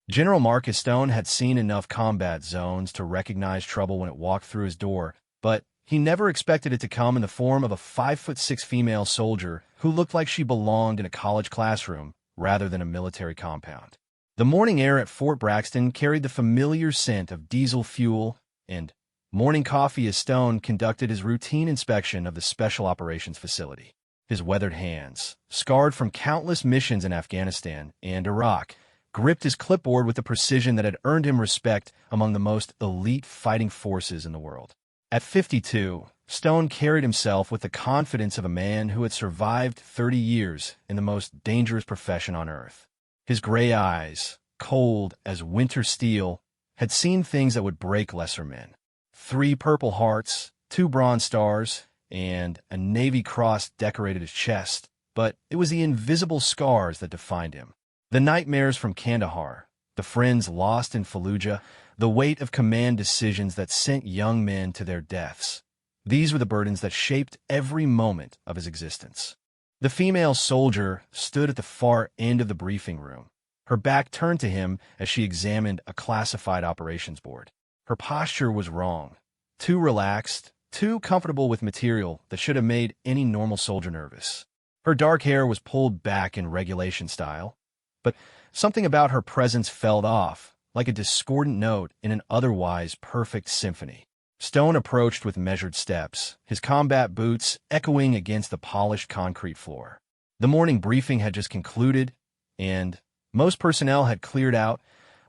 General Marcus Stone had seen enough combat zones to recognize trouble when it walked through his door, but he never expected it to come in the form of a 5'6" female soldier who looked like she belonged in a college classroom rather than a military compound. The morning air at Fort Braxton carried the familiar scent of diesel fuel and morning coffee as Stone conducted his routine inspection of the Special Operations Facility. His weathered hands, scarred from countless missions in Afghanistan and Iraq, gripped his clipboard with a precision that had earned him respect among the most elite fighting forces in the world. At 52, Stone carried himself with the confidence of a man who had survived 30 years in the most dangerous profession on earth. His gray eyes, cold as winter steel, had seen things that would break lesser men. 3 Purple Hearts, 2 Bronze Stars, and a Navy Cross decorated his chest, but it was the invisible scars that defined him. The nightmares from Kandahar, the friends lost in Fallujah, the weight of command decisions that sent young men to their deaths. These were the burdens that shaped every moment of his existence. The female soldier stood at the far end of the briefing room, her back turned to him as she examined a classified operations board. Her posture was wrong, too relaxed, too comfortable with material that should have made any normal soldier nervous. Her dark hair was pulled back in regulation style, but something about her presence fell off, like a discordant note in an otherwise perfect symphony. Stone approached with measured steps, his combat boots echoing against the polished concrete floor. The morning briefing had just concluded, and most personnel had cleared out,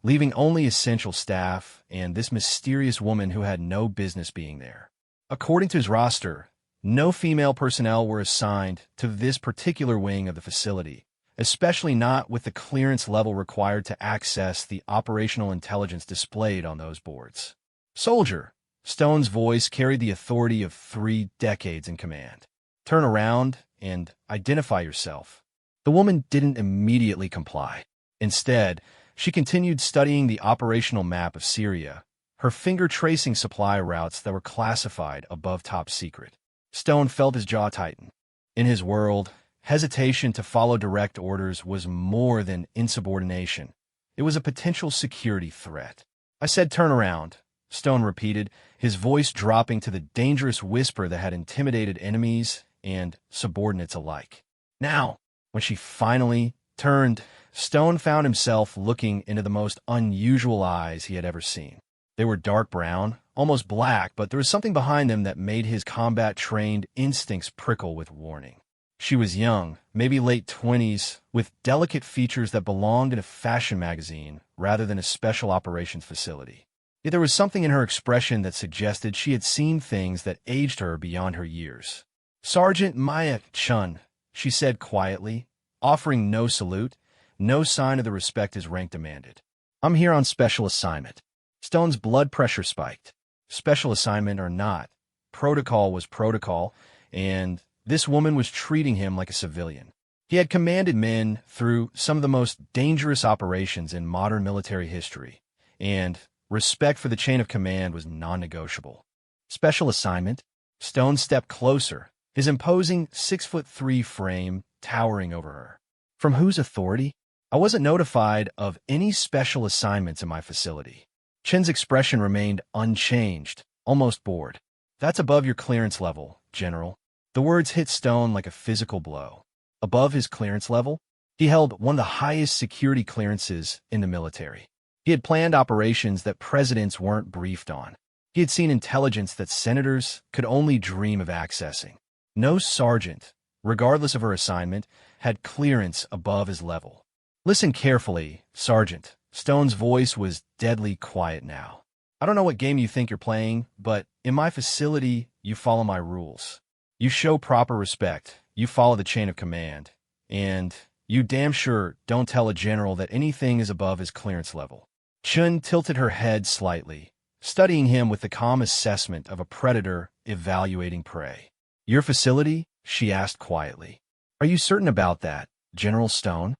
leaving only essential staff and this mysterious woman who had no business being there. According to his roster, no female personnel were assigned to this particular wing of the facility, especially not with the clearance level required to access the operational intelligence displayed on those boards. Soldier, Stone's voice carried the authority of 3 decades in command. Turn around and identify yourself. The woman didn't immediately comply. Instead, she continued studying the operational map of Syria, her finger tracing supply routes that were classified above top secret. Stone felt his jaw tighten. In his world, hesitation to follow direct orders was more than insubordination. It was a potential security threat. I said turn around, Stone repeated, his voice dropping to the dangerous whisper that had intimidated enemies and subordinates alike. Now, when she finally turned, Stone found himself looking into the most unusual eyes he had ever seen. They were dark brown, almost black, but there was something behind them that made his combat-trained instincts prickle with warning. She was young, maybe late 20s, with delicate features that belonged in a fashion magazine rather than a special operations facility. Yet there was something in her expression that suggested she had seen things that aged her beyond her years. "Sergeant Maya Chun," she said quietly, offering no salute, no sign of the respect his rank demanded. "I'm here on special assignment." Stone's blood pressure spiked. Special assignment or not, protocol was protocol, and this woman was treating him like a civilian. He had commanded men through some of the most dangerous operations in modern military history, and respect for the chain of command was non-negotiable. Special assignment? Stone stepped closer, his imposing 6'3" frame towering over her. From whose authority? I wasn't notified of any special assignments in my facility. Chin's expression remained unchanged, almost bored. That's above your clearance level, General. The words hit Stone like a physical blow. Above his clearance level? He held one of the highest security clearances in the military. He had planned operations that presidents weren't briefed on. He had seen intelligence that senators could only dream of accessing. No sergeant, regardless of her assignment, had clearance above his level. Listen carefully, Sergeant. Stone's voice was deadly quiet now. I don't know what game you think you're playing, but in my facility, you follow my rules. You show proper respect, you follow the chain of command, and you damn sure don't tell a general that anything is above his clearance level. Chun tilted her head slightly, studying him with the calm assessment of a predator evaluating prey. Your facility? She asked quietly. Are you certain about that, General Stone?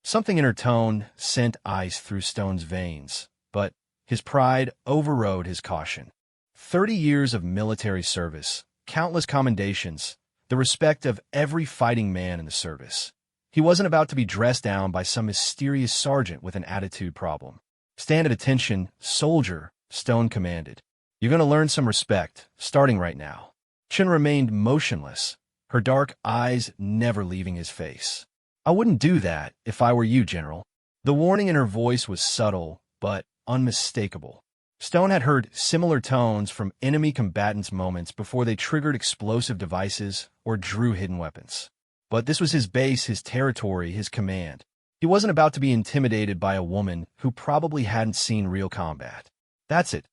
Something in her tone sent ice through Stone's veins, but his pride overrode his caution. 30 years of military service, countless commendations, the respect of every fighting man in the service. He wasn't about to be dressed down by some mysterious sergeant with an attitude problem. "Stand at attention, soldier," Stone commanded. "You're going to learn some respect, starting right now." Chen remained motionless, her dark eyes never leaving his face. "I wouldn't do that if I were you, General." The warning in her voice was subtle, but unmistakable. Stone had heard similar tones from enemy combatants moments before they triggered explosive devices or drew hidden weapons. But this was his base, his territory, his command. He wasn't about to be intimidated by a woman who probably hadn't seen real combat. "That's it,"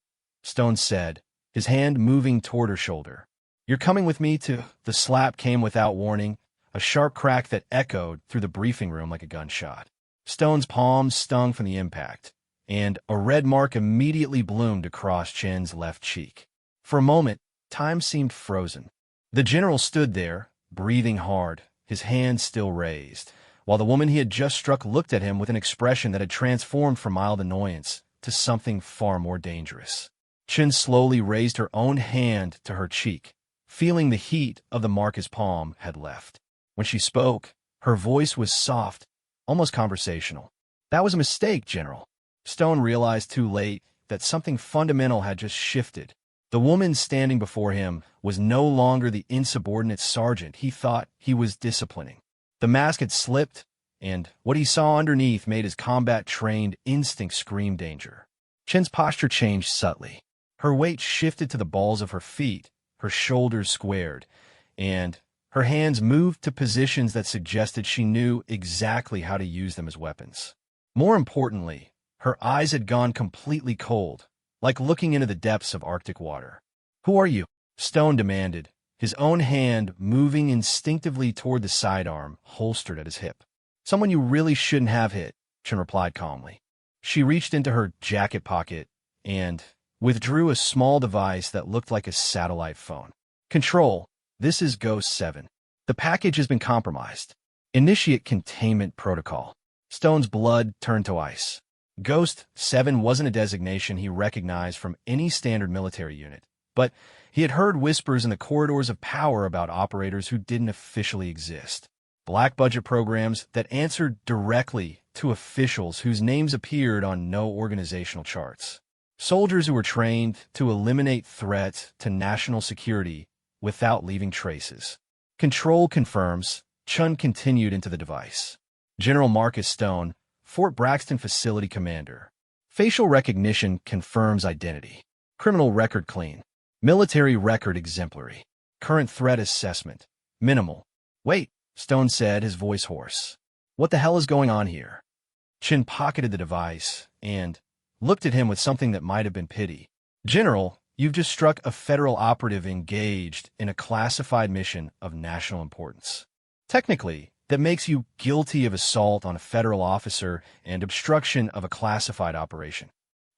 Stone said, his hand moving toward her shoulder. "You're coming with me to—" The slap came without warning, a sharp crack that echoed through the briefing room like a gunshot. Stone's palms stung from the impact, and a red mark immediately bloomed across Chen's left cheek. For a moment, time seemed frozen. The general stood there, breathing hard, his hand still raised, while the woman he had just struck looked at him with an expression that had transformed from mild annoyance to something far more dangerous. Chen slowly raised her own hand to her cheek, feeling the heat of the mark his palm had left. When she spoke, her voice was soft, almost conversational. "That was a mistake, General." Stone realized too late that something fundamental had just shifted. The woman standing before him was no longer the insubordinate sergeant he thought he was disciplining. The mask had slipped, and what he saw underneath made his combat-trained instinct scream danger. Chen's posture changed subtly. Her weight shifted to the balls of her feet, her shoulders squared, and her hands moved to positions that suggested she knew exactly how to use them as weapons. More importantly, her eyes had gone completely cold, like looking into the depths of Arctic water. "Who are you?" Stone demanded, his own hand moving instinctively toward the sidearm holstered at his hip. "Someone you really shouldn't have hit," Chen replied calmly. She reached into her jacket pocket and withdrew a small device that looked like a satellite phone. "Control, this is Ghost 7. The package has been compromised. Initiate containment protocol." Stone's blood turned to ice. Ghost 7 wasn't a designation he recognized from any standard military unit, but he had heard whispers in the corridors of power about operators who didn't officially exist. Black budget programs that answered directly to officials whose names appeared on no organizational charts. Soldiers who were trained to eliminate threats to national security without leaving traces. "Control confirms," Chun continued into the device. "General Marcus Stone, Fort Braxton Facility Commander. Facial recognition confirms identity. Criminal record clean. Military record exemplary. Current threat assessment minimal." "Wait," Stone said, his voice hoarse. "What the hell is going on here?" Chin pocketed the device and looked at him with something that might have been pity. "General, you've just struck a federal operative engaged in a classified mission of national importance. Technically, that makes you guilty of assault on a federal officer and obstruction of a classified operation."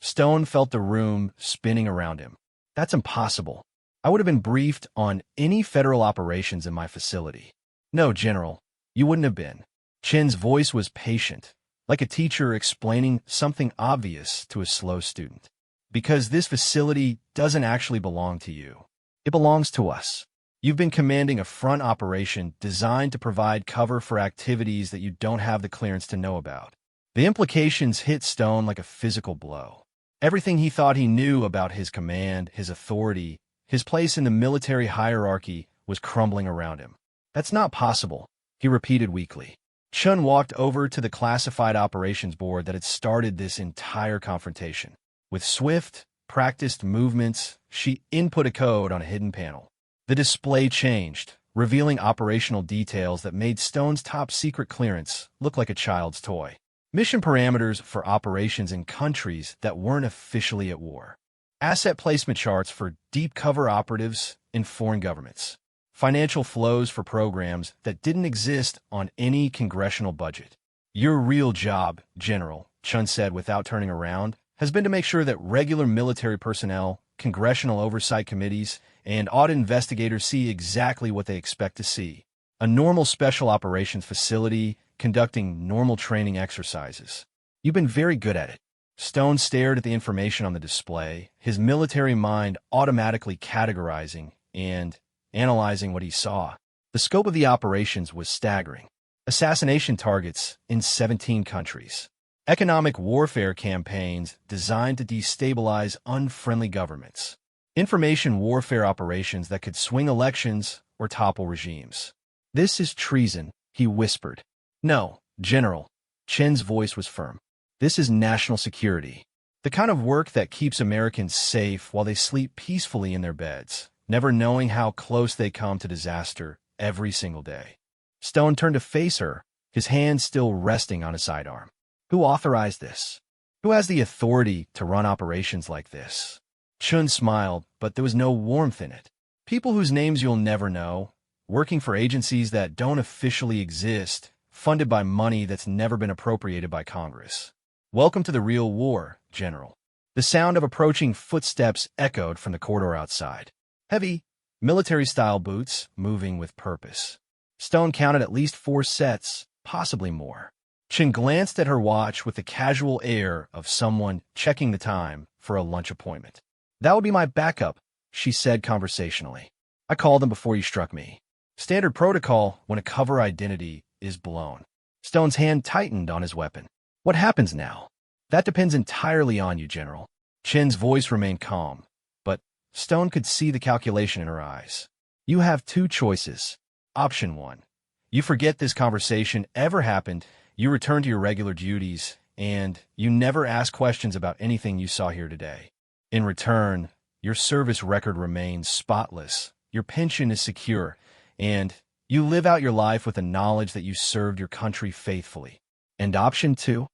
Stone felt the room spinning around him. "That's impossible. I would have been briefed on any federal operations in my facility." "No, General, you wouldn't have been." Chin's voice was patient, like a teacher explaining something obvious to a slow student. "Because this facility doesn't actually belong to you. It belongs to us. You've been commanding a front operation designed to provide cover for activities that you don't have the clearance to know about." The implications hit Stone like a physical blow. Everything he thought he knew about his command, his authority, his place in the military hierarchy was crumbling around him. "That's not possible," he repeated weakly. Chun walked over to the classified operations board that had started this entire confrontation. With swift, practiced movements, she input a code on a hidden panel. The display changed, revealing operational details that made Stone's top-secret clearance look like a child's toy. Mission parameters for operations in countries that weren't officially at war. Asset placement charts for deep cover operatives in foreign governments. Financial flows for programs that didn't exist on any congressional budget. "Your real job, General," Chun said without turning around, "has been to make sure that regular military personnel, congressional oversight committees, and audit investigators see exactly what they expect to see. A normal special operations facility conducting normal training exercises. You've been very good at it." Stone stared at the information on the display, his military mind automatically categorizing and analyzing what he saw. The scope of the operations was staggering. Assassination targets in 17 countries. Economic warfare campaigns designed to destabilize unfriendly governments. Information warfare operations that could swing elections or topple regimes. This is treason, he whispered. No, General. Chen's voice was firm. This is national security. The kind of work that keeps Americans safe while they sleep peacefully in their beds, never knowing how close they come to disaster every single day. Stone turned to face her, his hand still resting on his sidearm. Who authorized this? Who has the authority to run operations like this? Chun smiled, but there was no warmth in it. People whose names you'll never know, working for agencies that don't officially exist, funded by money that's never been appropriated by Congress. Welcome to the real war, General. The sound of approaching footsteps echoed from the corridor outside. Heavy, military-style boots moving with purpose. Stone counted at least 4 sets, possibly more. Chin glanced at her watch with the casual air of someone checking the time for a lunch appointment. That would be my backup, she said conversationally. I called them before you struck me. Standard protocol when a cover identity is blown. Stone's hand tightened on his weapon. What happens now? That depends entirely on you, General. Chin's voice remained calm, but Stone could see the calculation in her eyes. You have 2 choices. Option 1. You forget this conversation ever happened, you return to your regular duties, and you never ask questions about anything you saw here today. In return, your service record remains spotless, your pension is secure, and you live out your life with the knowledge that you served your country faithfully. And option 2?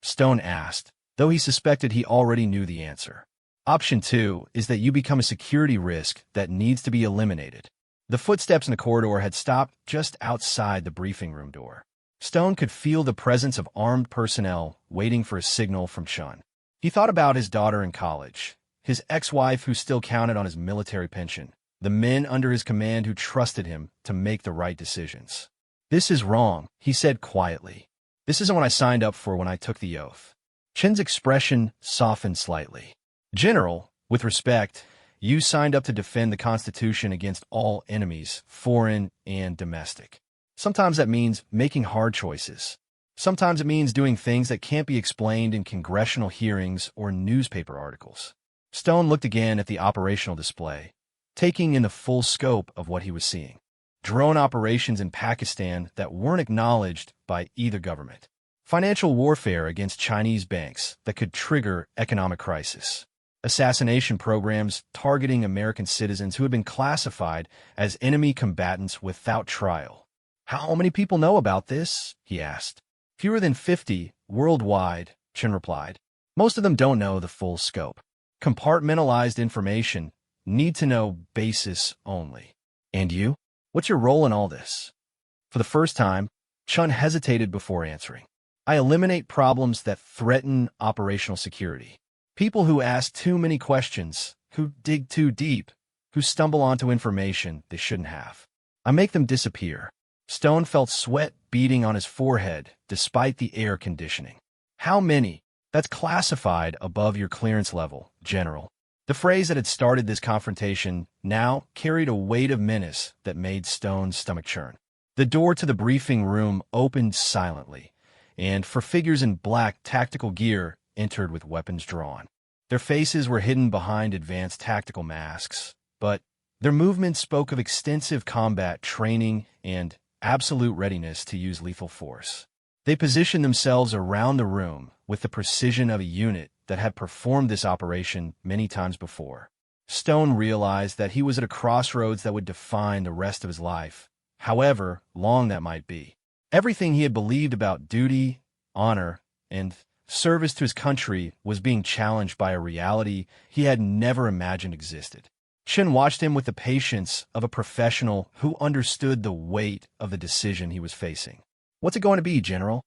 Stone asked, though he suspected he already knew the answer. Option 2 is that you become a security risk that needs to be eliminated. The footsteps in the corridor had stopped just outside the briefing room door. Stone could feel the presence of armed personnel waiting for a signal from Chun. He thought about his daughter in college, his ex-wife who still counted on his military pension, the men under his command who trusted him to make the right decisions. This is wrong, he said quietly. This isn't what I signed up for when I took the oath. Chin's expression softened slightly. General, with respect, you signed up to defend the Constitution against all enemies, foreign and domestic. Sometimes that means making hard choices. Sometimes it means doing things that can't be explained in congressional hearings or newspaper articles. Stone looked again at the operational display, taking in the full scope of what he was seeing. Drone operations in Pakistan that weren't acknowledged by either government. Financial warfare against Chinese banks that could trigger economic crisis. Assassination programs targeting American citizens who had been classified as enemy combatants without trial. How many people know about this? He asked. Fewer than 50 worldwide, Chin replied. Most of them don't know the full scope. Compartmentalized information, need-to-know basis only. And you? What's your role in all this? For the first time, Chun hesitated before answering. I eliminate problems that threaten operational security. People who ask too many questions, who dig too deep, who stumble onto information they shouldn't have. I make them disappear. Stone felt sweat beading on his forehead despite the air conditioning. How many? That's classified above your clearance level, General. The phrase that had started this confrontation now carried a weight of menace that made Stone's stomach churn. The door to the briefing room opened silently, and 4 figures in black tactical gear entered with weapons drawn. Their faces were hidden behind advanced tactical masks, but their movements spoke of extensive combat training and absolute readiness to use lethal force. They positioned themselves around the room with the precision of a unit that had performed this operation many times before. Stone realized that he was at a crossroads that would define the rest of his life, however long that might be. Everything he had believed about duty, honor, and service to his country was being challenged by a reality he had never imagined existed. Chin watched him with the patience of a professional who understood the weight of the decision he was facing. What's it going to be, General?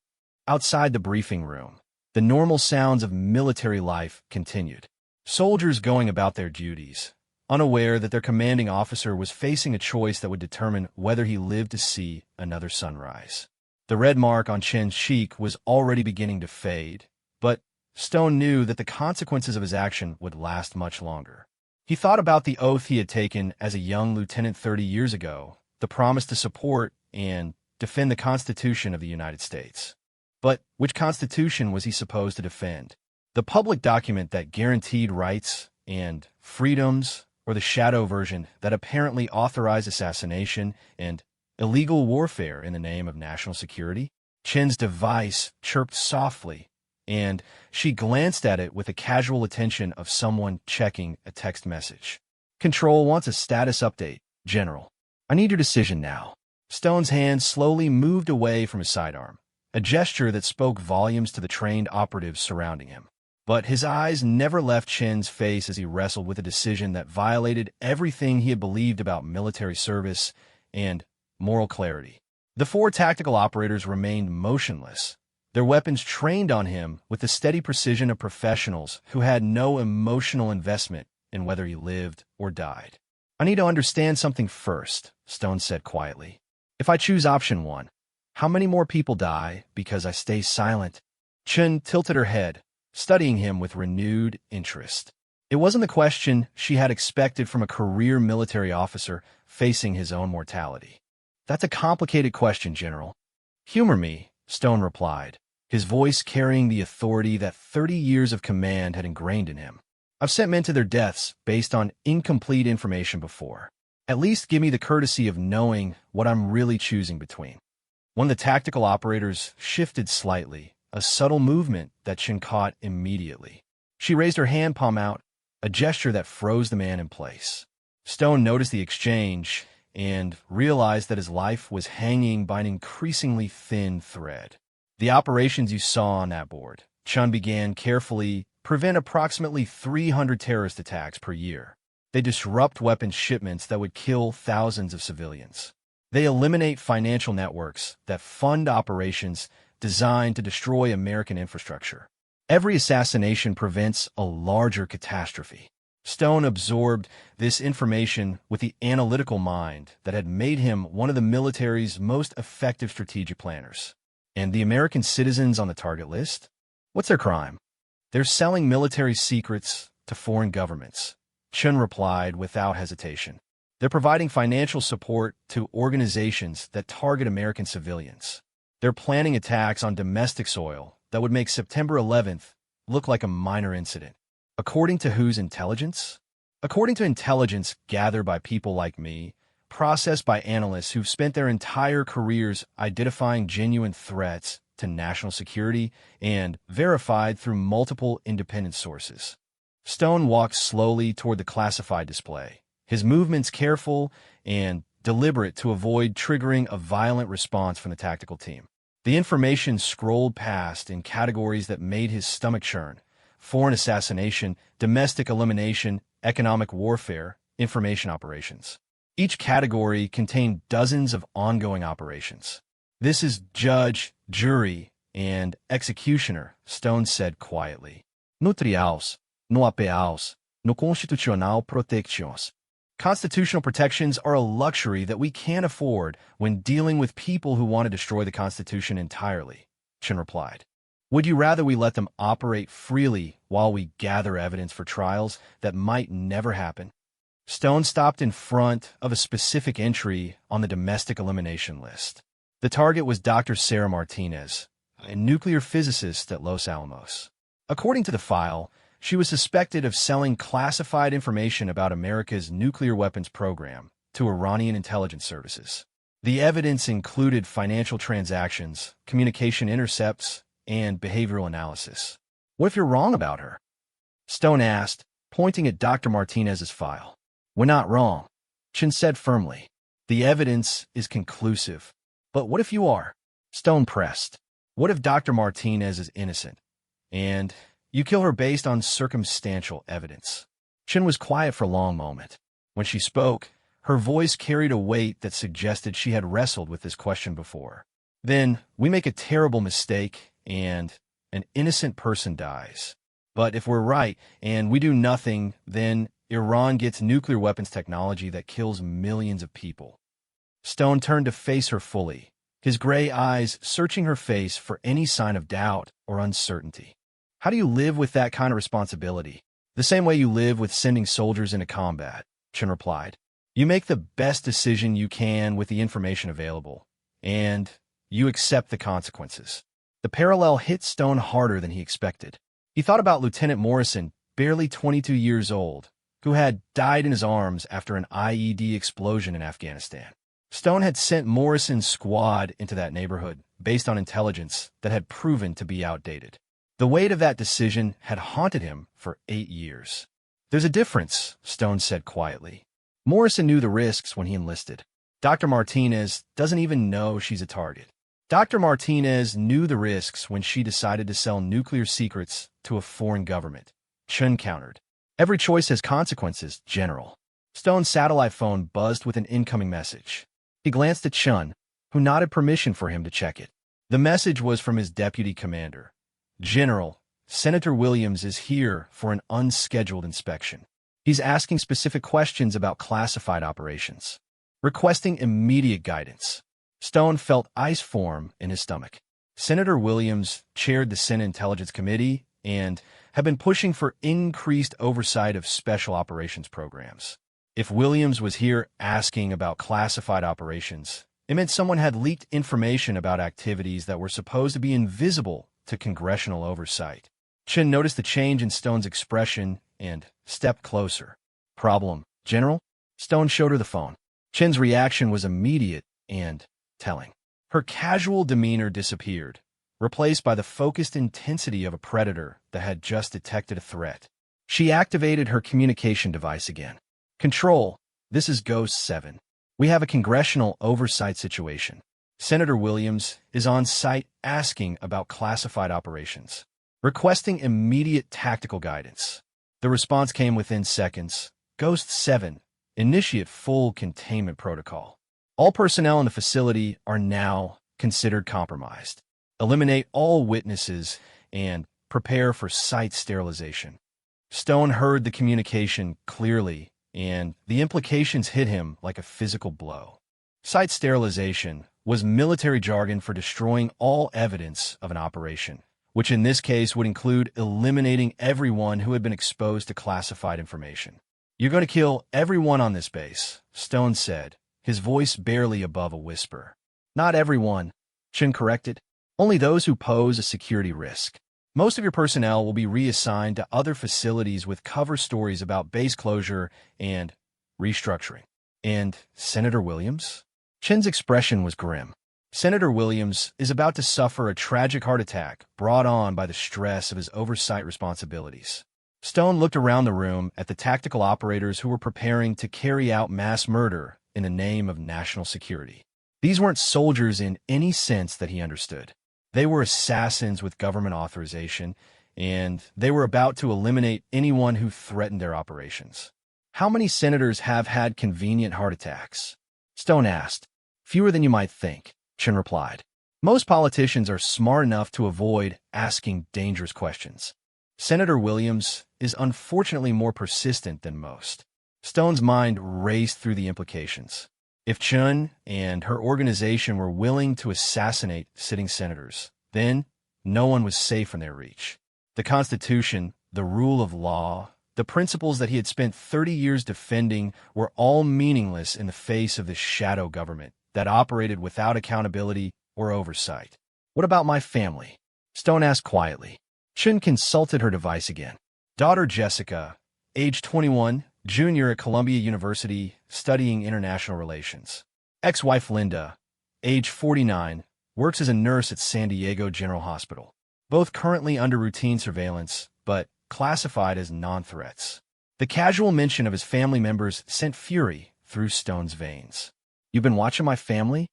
Outside the briefing room, the normal sounds of military life continued. Soldiers going about their duties, unaware that their commanding officer was facing a choice that would determine whether he lived to see another sunrise. The red mark on Chin's cheek was already beginning to fade, but Stone knew that the consequences of his action would last much longer. He thought about the oath he had taken as a young lieutenant 30 years ago, the promise to support and defend the Constitution of the United States. But which constitution was he supposed to defend? The public document that guaranteed rights and freedoms, or the shadow version that apparently authorized assassination and illegal warfare in the name of national security? Chen's device chirped softly, and she glanced at it with the casual attention of someone checking a text message. Control wants a status update, General. I need your decision now. Stone's hand slowly moved away from his sidearm, a gesture that spoke volumes to the trained operatives surrounding him. But his eyes never left Chen's face as he wrestled with a decision that violated everything he had believed about military service and moral clarity. The four tactical operators remained motionless, their weapons trained on him with the steady precision of professionals who had no emotional investment in whether he lived or died. I need to understand something first, Stone said quietly. If I choose option 1, how many more people die because I stay silent? Chen tilted her head, studying him with renewed interest. It wasn't the question she had expected from a career military officer facing his own mortality. That's a complicated question, General. Humor me, Stone replied, his voice carrying the authority that 30 years of command had ingrained in him. I've sent men to their deaths based on incomplete information before. At least give me the courtesy of knowing what I'm really choosing between. One of the tactical operators shifted slightly, a subtle movement that Chen caught immediately. She raised her hand palm out, a gesture that froze the man in place. Stone noticed the exchange and realized that his life was hanging by an increasingly thin thread. The operations you saw on that board, Chen began carefully, prevent approximately 300 terrorist attacks per year. They disrupt weapons shipments that would kill thousands of civilians. They eliminate financial networks that fund operations designed to destroy American infrastructure. Every assassination prevents a larger catastrophe. Stone absorbed this information with the analytical mind that had made him one of the military's most effective strategic planners. And the American citizens on the target list? What's their crime? They're selling military secrets to foreign governments, Chen replied without hesitation. They're providing financial support to organizations that target American civilians. They're planning attacks on domestic soil that would make September 11th look like a minor incident. According to whose intelligence? According to intelligence gathered by people like me, processed by analysts who've spent their entire careers identifying genuine threats to national security and verified through multiple independent sources. Stone walked slowly toward the classified display, his movements careful and deliberate to avoid triggering a violent response from the tactical team. The information scrolled past in categories that made his stomach churn: foreign assassination, domestic elimination, economic warfare, information operations. Each category contained dozens of ongoing operations. This is judge, jury, and executioner, Stone said quietly. No trials, no apeaus, no constitucional protections. Constitutional protections are a luxury that we can't afford when dealing with people who want to destroy the Constitution entirely, Chen replied. Would you rather we let them operate freely while we gather evidence for trials that might never happen? Stone stopped in front of a specific entry on the domestic elimination list. The target was Dr. Sarah Martinez, a nuclear physicist at Los Alamos. According to the file, she was suspected of selling classified information about America's nuclear weapons program to Iranian intelligence services. The evidence included financial transactions, communication intercepts, and behavioral analysis. What if you're wrong about her? Stone asked, pointing at Dr. Martinez's file. We're not wrong, Chen said firmly. The evidence is conclusive. But what if you are? Stone pressed. What if Dr. Martinez is innocent, and you kill her based on circumstantial evidence? Chen was quiet for a long moment. When she spoke, her voice carried a weight that suggested she had wrestled with this question before. Then we make a terrible mistake, and an innocent person dies. But if we're right, and we do nothing, then Iran gets nuclear weapons technology that kills millions of people. Stone turned to face her fully, his gray eyes searching her face for any sign of doubt or uncertainty. How do you live with that kind of responsibility? The same way you live with sending soldiers into combat, Chen replied. You make the best decision you can with the information available, and you accept the consequences. The parallel hit Stone harder than he expected. He thought about Lieutenant Morrison, barely 22 years old, who had died in his arms after an IED explosion in Afghanistan. Stone had sent Morrison's squad into that neighborhood based on intelligence that had proven to be outdated. The weight of that decision had haunted him for 8 years. "There's a difference," Stone said quietly. "Morrison knew the risks when he enlisted. Dr. Martinez doesn't even know she's a target. Dr. Martinez knew the risks when she decided to sell nuclear secrets to a foreign government." Chun countered. "Every choice has consequences, General." Stone's satellite phone buzzed with an incoming message. He glanced at Chun, who nodded permission for him to check it. The message was from his deputy commander. "General, Senator Williams is here for an unscheduled inspection. He's asking specific questions about classified operations, requesting immediate guidance." Stone felt ice form in his stomach. Senator Williams chaired the Senate Intelligence Committee and had been pushing for increased oversight of special operations programs. If Williams was here asking about classified operations, it meant someone had leaked information about activities that were supposed to be invisible to congressional oversight. Chin noticed the change in Stone's expression and stepped closer. "Problem, General?" Stone showed her the phone. Chin's reaction was immediate and telling. Her casual demeanor disappeared, replaced by the focused intensity of a predator that had just detected a threat. She activated her communication device again. "Control, this is Ghost 7. We have a congressional oversight situation. Senator Williams is on site asking about classified operations, requesting immediate tactical guidance." The response came within seconds. "Ghost 7, initiate full containment protocol. All personnel in the facility are now considered compromised. Eliminate all witnesses and prepare for site sterilization." Stone heard the communication clearly, and the implications hit him like a physical blow. Site sterilization was military jargon for destroying all evidence of an operation, which in this case would include eliminating everyone who had been exposed to classified information. "You're going to kill everyone on this base," Stone said, his voice barely above a whisper. "Not everyone," Chin corrected. "Only those who pose a security risk. Most of your personnel will be reassigned to other facilities with cover stories about base closure and restructuring." "And Senator Williams?" Chin's expression was grim. "Senator Williams is about to suffer a tragic heart attack brought on by the stress of his oversight responsibilities." Stone looked around the room at the tactical operators who were preparing to carry out mass murder in the name of national security. These weren't soldiers in any sense that he understood. They were assassins with government authorization, and they were about to eliminate anyone who threatened their operations. "How many senators have had convenient heart attacks?" Stone asked. "Fewer than you might think," Chin replied. "Most politicians are smart enough to avoid asking dangerous questions. Senator Williams is unfortunately more persistent than most." Stone's mind raced through the implications. If Chun and her organization were willing to assassinate sitting senators, then no one was safe in their reach. The Constitution, the rule of law, the principles that he had spent 30 years defending were all meaningless in the face of this shadow government that operated without accountability or oversight. "What about my family?" Stone asked quietly. Chun consulted her device again. "Daughter Jessica, age 21, junior at Columbia University, studying international relations. Ex-wife Linda, age 49, works as a nurse at San Diego General Hospital. Both currently under routine surveillance, but classified as non-threats." The casual mention of his family members sent fury through Stone's veins. "You've been watching my family?"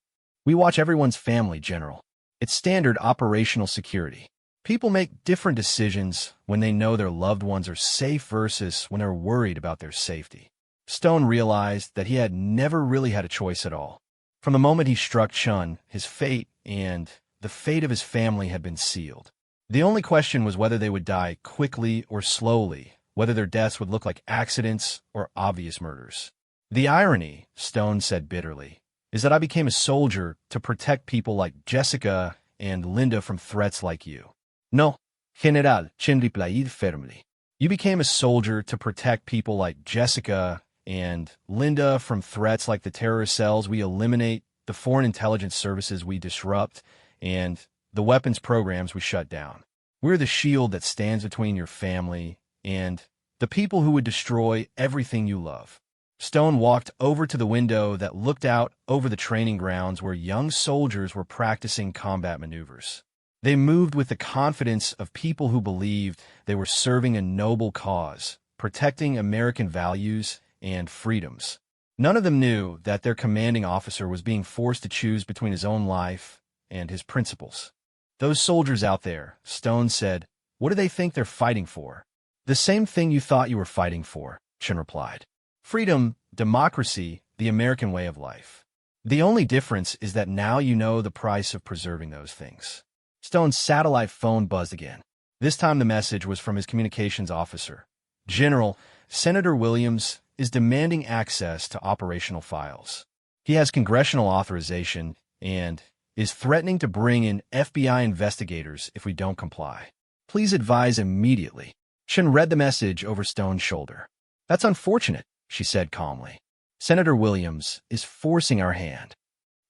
"We watch everyone's family, General. It's standard operational security. People make different decisions when they know their loved ones are safe versus when they're worried about their safety." Stone realized that he had never really had a choice at all. From the moment he struck Chun, his fate and the fate of his family had been sealed. The only question was whether they would die quickly or slowly, whether their deaths would look like accidents or obvious murders. "The irony," Stone said bitterly, "is that I became a soldier to protect people like Jessica and Linda from threats like you." "No, General," Chen replied firmly. "You became a soldier to protect people like Jessica and Linda from threats like the terrorist cells we eliminate, the foreign intelligence services we disrupt, and the weapons programs we shut down. We're the shield that stands between your family and the people who would destroy everything you love. Stone walked over to the window that looked out over the training grounds where young soldiers were practicing combat maneuvers. They moved with the confidence of people who believed they were serving a noble cause, protecting American values and freedoms. None of them knew that their commanding officer was being forced to choose between his own life and his principles. Those soldiers out there, Stone said, what do they think they're fighting for? The same thing you thought you were fighting for, Chen replied. Freedom, democracy, the American way of life. The only difference is that now you know the price of preserving those things. Stone's satellite phone buzzed again. This time the message was from his communications officer. General, Senator Williams is demanding access to operational files. He has congressional authorization and is threatening to bring in FBI investigators if we don't comply. Please advise immediately. Chen read the message over Stone's shoulder. That's unfortunate, she said calmly. Senator Williams is forcing our hand.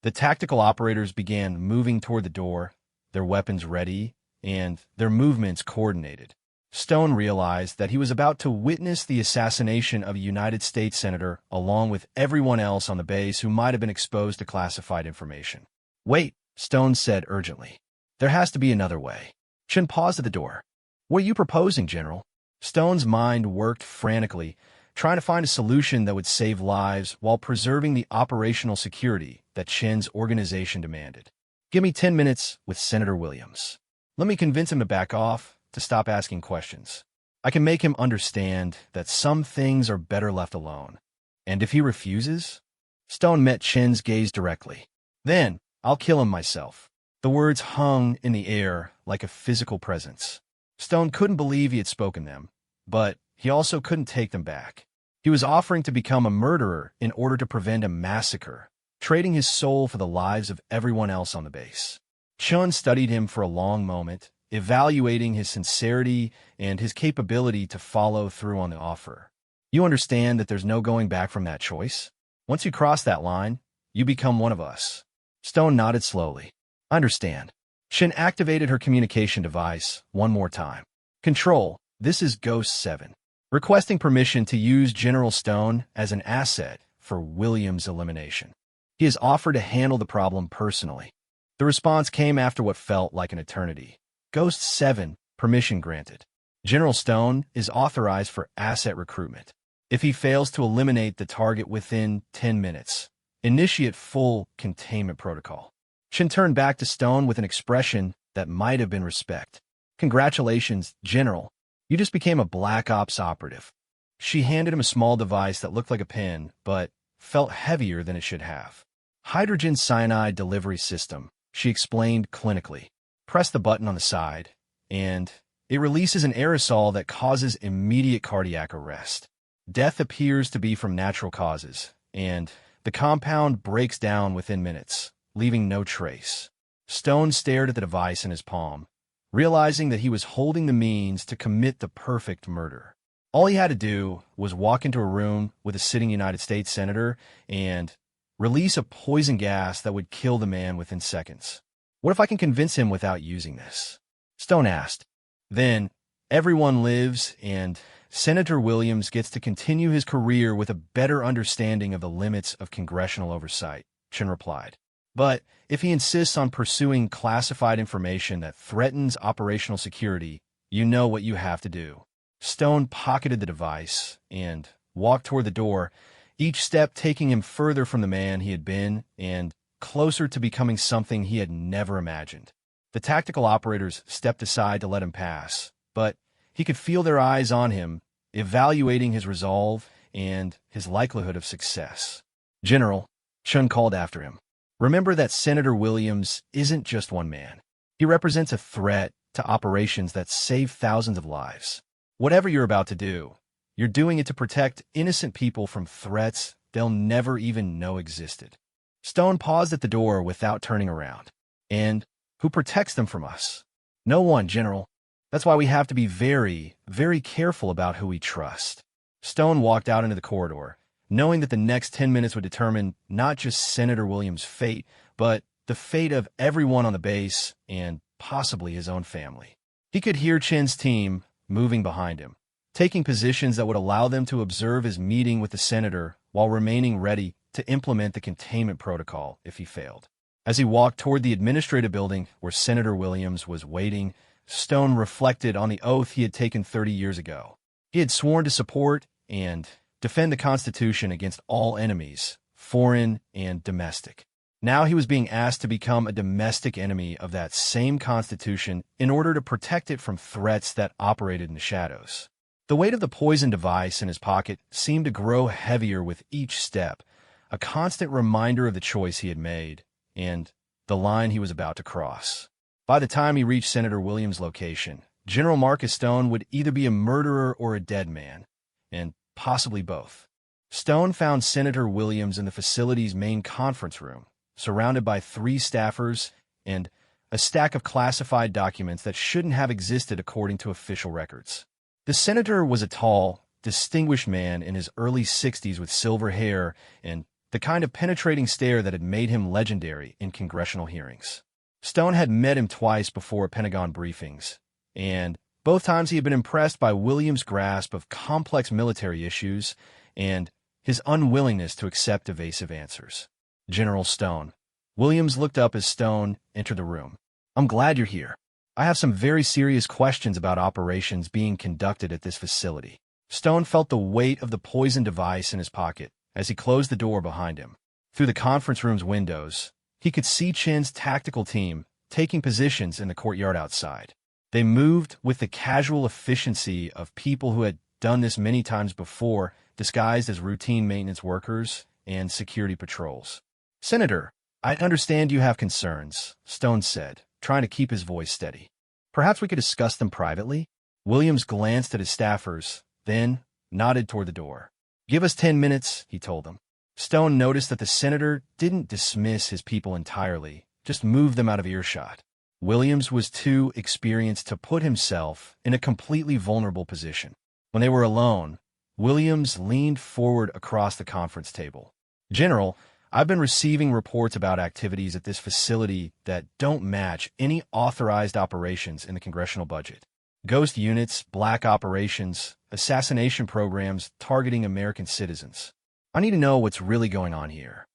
The tactical operators began moving toward the door, their weapons ready, and their movements coordinated. Stone realized that he was about to witness the assassination of a United States senator along with everyone else on the base who might have been exposed to classified information. Wait, Stone said urgently. There has to be another way. Chen paused at the door. What are you proposing, General? Stone's mind worked frantically, trying to find a solution that would save lives while preserving the operational security that Chen's organization demanded. Give me 10 minutes with Senator Williams. Let me convince him to back off, to stop asking questions. I can make him understand that some things are better left alone. And if he refuses? Stone met Chen's gaze directly. Then, I'll kill him myself. The words hung in the air like a physical presence. Stone couldn't believe he had spoken them, but he also couldn't take them back. He was offering to become a murderer in order to prevent a massacre, trading his soul for the lives of everyone else on the base. Chen studied him for a long moment, evaluating his sincerity and his capability to follow through on the offer. You understand that there's no going back from that choice? Once you cross that line, you become one of us. Stone nodded slowly. I understand. Chen activated her communication device one more time. Control, this is Ghost 7. Requesting permission to use General Stone as an asset for Williams' elimination. He has offered to handle the problem personally. The response came after what felt like an eternity. Ghost 7, permission granted. General Stone is authorized for asset recruitment. If he fails to eliminate the target within 10 minutes, initiate full containment protocol. Chen turned back to Stone with an expression that might have been respect. Congratulations, General. You just became a Black Ops operative. She handed him a small device that looked like a pen, but felt heavier than it should have. Hydrogen cyanide delivery system, she explained clinically. Press the button on the side, and it releases an aerosol that causes immediate cardiac arrest. Death appears to be from natural causes, and the compound breaks down within minutes, leaving no trace. Stone stared at the device in his palm, realizing that he was holding the means to commit the perfect murder. All he had to do was walk into a room with a sitting United States senator and release a poison gas that would kill the man within seconds. What if I can convince him without using this? Stone asked. Then, everyone lives, and Senator Williams gets to continue his career with a better understanding of the limits of congressional oversight, Chen replied. But if he insists on pursuing classified information that threatens operational security, you know what you have to do. Stone pocketed the device and walked toward the door, each step taking him further from the man he had been and closer to becoming something he had never imagined. The tactical operators stepped aside to let him pass, but he could feel their eyes on him, evaluating his resolve and his likelihood of success. General, Chen called after him. Remember that Senator Williams isn't just one man. He represents a threat to operations that save thousands of lives. Whatever you're about to do, you're doing it to protect innocent people from threats they'll never even know existed. Stone paused at the door without turning around. And who protects them from us? No one, General. That's why we have to be very, very careful about who we trust. Stone walked out into the corridor, knowing that the next 10 minutes would determine not just Senator Williams' fate, but the fate of everyone on the base and possibly his own family. He could hear Chen's team moving behind him, taking positions that would allow them to observe his meeting with the senator while remaining ready to implement the containment protocol if he failed. As he walked toward the administrative building where Senator Williams was waiting, Stone reflected on the oath he had taken 30 years ago. He had sworn to support and defend the Constitution against all enemies, foreign and domestic. Now he was being asked to become a domestic enemy of that same Constitution in order to protect it from threats that operated in the shadows. The weight of the poison device in his pocket seemed to grow heavier with each step, a constant reminder of the choice he had made and the line he was about to cross. By the time he reached Senator Williams' location, General Marcus Stone would either be a murderer or a dead man, and possibly both. Stone found Senator Williams in the facility's main conference room, surrounded by 3 staffers and a stack of classified documents that shouldn't have existed according to official records. The senator was a tall, distinguished man in his early 60s with silver hair and the kind of penetrating stare that had made him legendary in congressional hearings. Stone had met him twice before Pentagon briefings, and both times he had been impressed by Williams' grasp of complex military issues and his unwillingness to accept evasive answers. General Stone. Williams looked up as Stone entered the room. "I'm glad you're here. I have some very serious questions about operations being conducted at this facility." Stone felt the weight of the poison device in his pocket as he closed the door behind him. Through the conference room's windows, he could see Chen's tactical team taking positions in the courtyard outside. They moved with the casual efficiency of people who had done this many times before, disguised as routine maintenance workers and security patrols. "Senator, I understand you have concerns," Stone said, trying to keep his voice steady. "Perhaps we could discuss them privately?" Williams glanced at his staffers, then nodded toward the door. "Give us 10 minutes, he told them. Stone noticed that the senator didn't dismiss his people entirely, just moved them out of earshot. Williams was too experienced to put himself in a completely vulnerable position. When they were alone, Williams leaned forward across the conference table. "General, I've been receiving reports about activities at this facility that don't match any authorized operations in the congressional budget. Ghost units, black operations, assassination programs targeting American citizens. I need to know what's really going on here."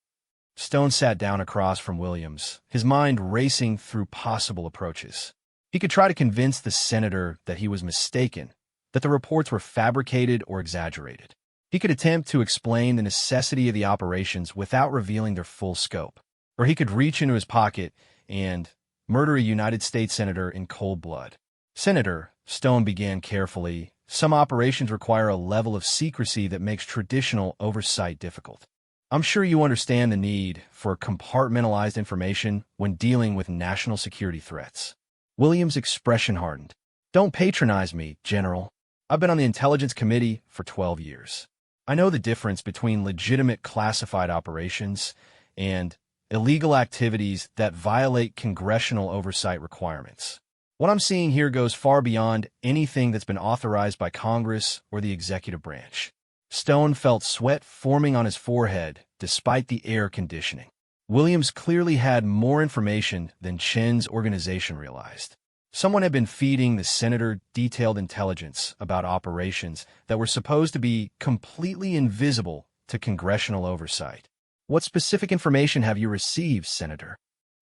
Stone sat down across from Williams, his mind racing through possible approaches. He could try to convince the senator that he was mistaken, that the reports were fabricated or exaggerated. He could attempt to explain the necessity of the operations without revealing their full scope. Or he could reach into his pocket and murder a United States senator in cold blood. "Senator," Stone began carefully, "some operations require a level of secrecy that makes traditional oversight difficult. I'm sure you understand the need for compartmentalized information when dealing with national security threats." Williams' expression hardened. "Don't patronize me, General. I've been on the Intelligence Committee for 12 years. I know the difference between legitimate classified operations and illegal activities that violate congressional oversight requirements. What I'm seeing here goes far beyond anything that's been authorized by Congress or the executive branch." Stone felt sweat forming on his forehead despite the air conditioning. Williams clearly had more information than Chen's organization realized. Someone had been feeding the senator detailed intelligence about operations that were supposed to be completely invisible to congressional oversight. "What specific information have you received, Senator?"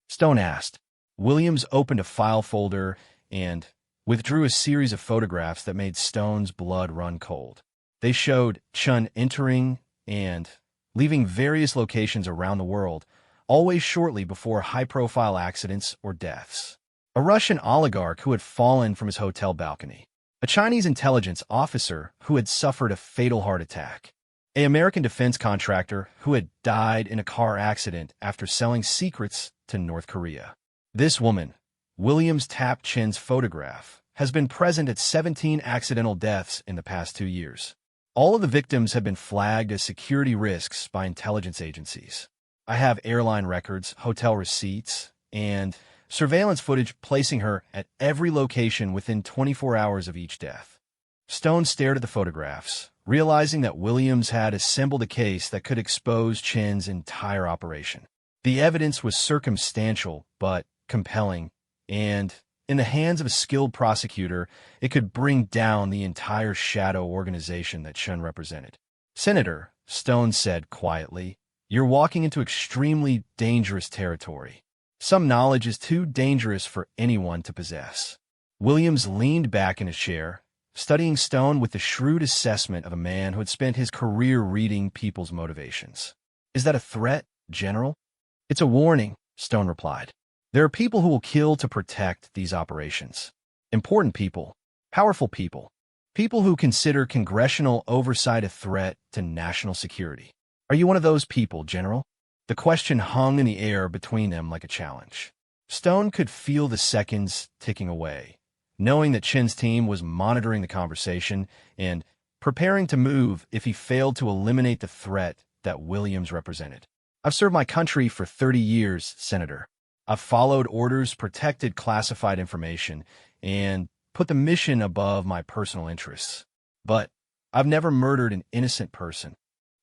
Stone asked. Williams opened a file folder and withdrew a series of photographs that made Stone's blood run cold. They showed Chen entering and leaving various locations around the world, always shortly before high-profile accidents or deaths. A Russian oligarch who had fallen from his hotel balcony. A Chinese intelligence officer who had suffered a fatal heart attack. An American defense contractor who had died in a car accident after selling secrets to North Korea. This woman, Williams tapped Chen's photograph, has been present at 17 accidental deaths in the past 2 years. All of the victims have been flagged as security risks by intelligence agencies. I have airline records, hotel receipts, and surveillance footage placing her at every location within 24 hours of each death. Stone stared at the photographs, realizing that Williams had assembled a case that could expose Chen's entire operation. The evidence was circumstantial but compelling, and In the hands of a skilled prosecutor, it could bring down the entire shadow organization that Chen represented. Senator, Stone said quietly, you're walking into extremely dangerous territory. Some knowledge is too dangerous for anyone to possess. Williams leaned back in his chair, studying Stone with the shrewd assessment of a man who had spent his career reading people's motivations. Is that a threat, General? It's a warning, Stone replied. There are people who will kill to protect these operations. Important people, powerful people, people who consider congressional oversight a threat to national security. Are you one of those people, General? The question hung in the air between them like a challenge. Stone could feel the seconds ticking away, knowing that Chen's team was monitoring the conversation and preparing to move if he failed to eliminate the threat that Williams represented. I've served my country for 30 years, Senator. I've followed orders, protected classified information, and put the mission above my personal interests. But I've never murdered an innocent person.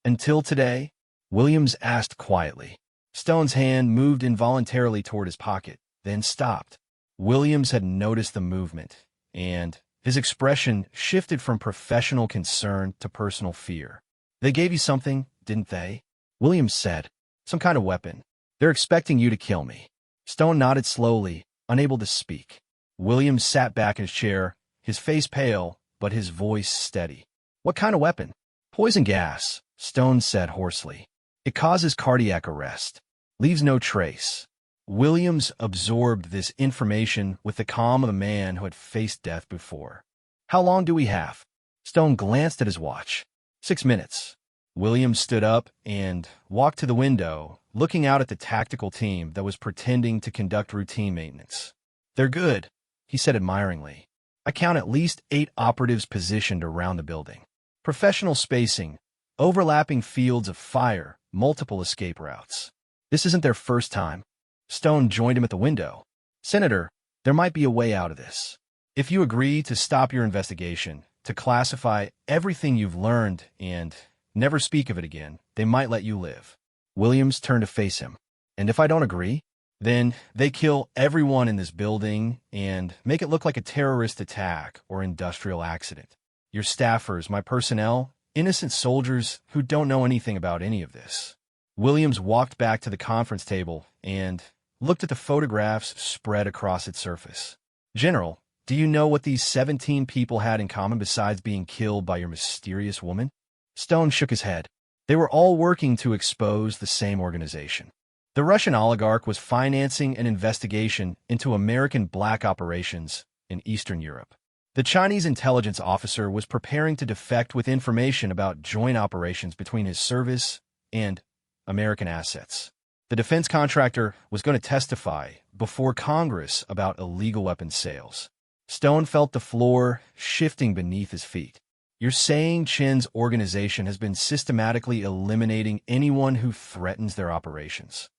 Until today, Williams asked quietly. Stone's hand moved involuntarily toward his pocket, then stopped. Williams had noticed the movement, and his expression shifted from professional concern to personal fear. They gave you something, didn't they? Williams said. Some kind of weapon. They're expecting you to kill me. Stone nodded slowly, unable to speak. Williams sat back in his chair, his face pale, but his voice steady. What kind of weapon? Poison gas, Stone said hoarsely. It causes cardiac arrest. Leaves no trace. Williams absorbed this information with the calm of a man who had faced death before. How long do we have? Stone glanced at his watch. 6 minutes. Williams stood up and walked to the window, looking out at the tactical team that was pretending to conduct routine maintenance. They're good, he said admiringly. I count at least 8 operatives positioned around the building. Professional spacing, overlapping fields of fire, multiple escape routes. This isn't their first time. Stone joined him at the window. Senator, there might be a way out of this. If you agree to stop your investigation, to classify everything you've learned and never speak of it again, they might let you live. Williams turned to face him. And if I don't agree? Then they kill everyone in this building and make it look like a terrorist attack or industrial accident. Your staffers, my personnel, innocent soldiers who don't know anything about any of this. Williams walked back to the conference table and looked at the photographs spread across its surface. General, do you know what these 17 people had in common besides being killed by your mysterious woman? Stone shook his head. They were all working to expose the same organization. The Russian oligarch was financing an investigation into American black operations in Eastern Europe. The Chinese intelligence officer was preparing to defect with information about joint operations between his service and American assets. The defense contractor was going to testify before Congress about illegal weapons sales. Stone felt the floor shifting beneath his feet. You're saying Chen's organization has been systematically eliminating anyone who threatens their operations.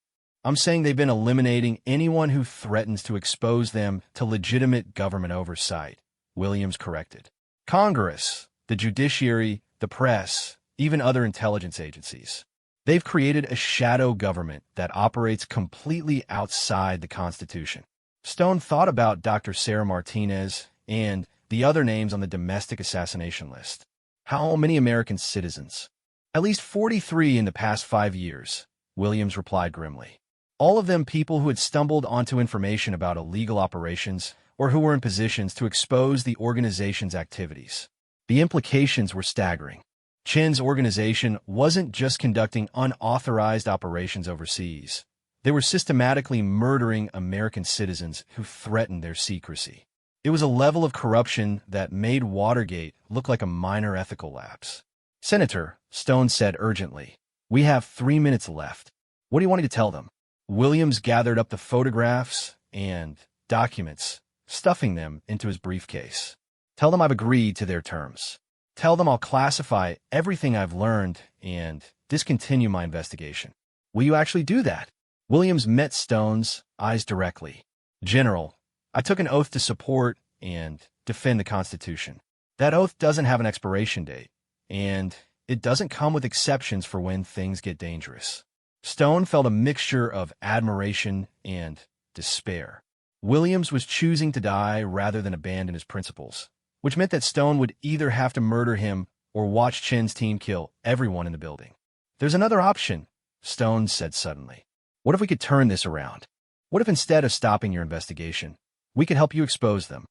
I'm saying they've been eliminating anyone who threatens to expose them to legitimate government oversight, Williams corrected. Congress, the judiciary, the press, even other intelligence agencies. They've created a shadow government that operates completely outside the Constitution. Stone thought about Dr. Sarah Martinez and the other names on the domestic assassination list. How many American citizens? At least 43 in the past 5 years, Williams replied grimly. All of them people who had stumbled onto information about illegal operations or who were in positions to expose the organization's activities. The implications were staggering. Chen's organization wasn't just conducting unauthorized operations overseas. They were systematically murdering American citizens who threatened their secrecy. It was a level of corruption that made Watergate look like a minor ethical lapse. Senator, Stone said urgently, we have 3 minutes left. What do you want me to tell them? Williams gathered up the photographs and documents, stuffing them into his briefcase. Tell them I've agreed to their terms. Tell them I'll classify everything I've learned and discontinue my investigation. Will you actually do that? Williams met Stone's eyes directly. General, I took an oath to support and defend the Constitution. That oath doesn't have an expiration date, and it doesn't come with exceptions for when things get dangerous. Stone felt a mixture of admiration and despair. Williams was choosing to die rather than abandon his principles, which meant that Stone would either have to murder him or watch Chin's team kill everyone in the building. "There's another option," Stone said suddenly. "What if we could turn this around? What if instead of stopping your investigation, we could help you expose them?"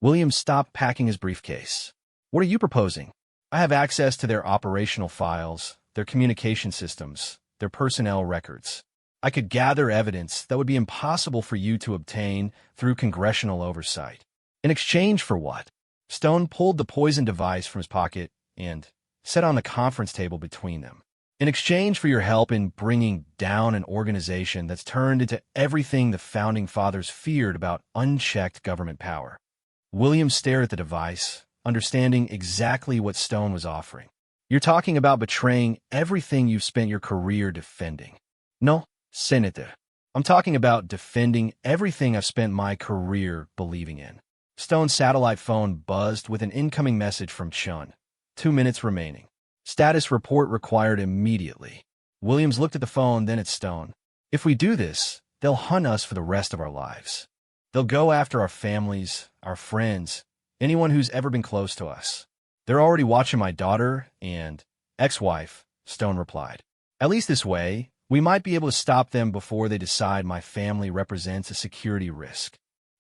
Williams stopped packing his briefcase. "What are you proposing?" "I have access to their operational files, their communication systems, their personnel records. I could gather evidence that would be impossible for you to obtain through congressional oversight." "In exchange for what?" Stone pulled the poison device from his pocket and set on the conference table between them. "In exchange for your help in bringing down an organization that's turned into everything the Founding Fathers feared about unchecked government power." Williams stared at the device, understanding exactly what Stone was offering. "You're talking about betraying everything you've spent your career defending." "No, Senator. I'm talking about defending everything I've spent my career believing in." Stone's satellite phone buzzed with an incoming message from Chun. 2 minutes remaining. Status report required immediately. Williams looked at the phone, then at Stone. "If we do this, they'll hunt us for the rest of our lives. They'll go after our families, our friends, anyone who's ever been close to us. They're already watching my daughter and ex-wife," Stone replied. "At least this way, we might be able to stop them before they decide my family represents a security risk."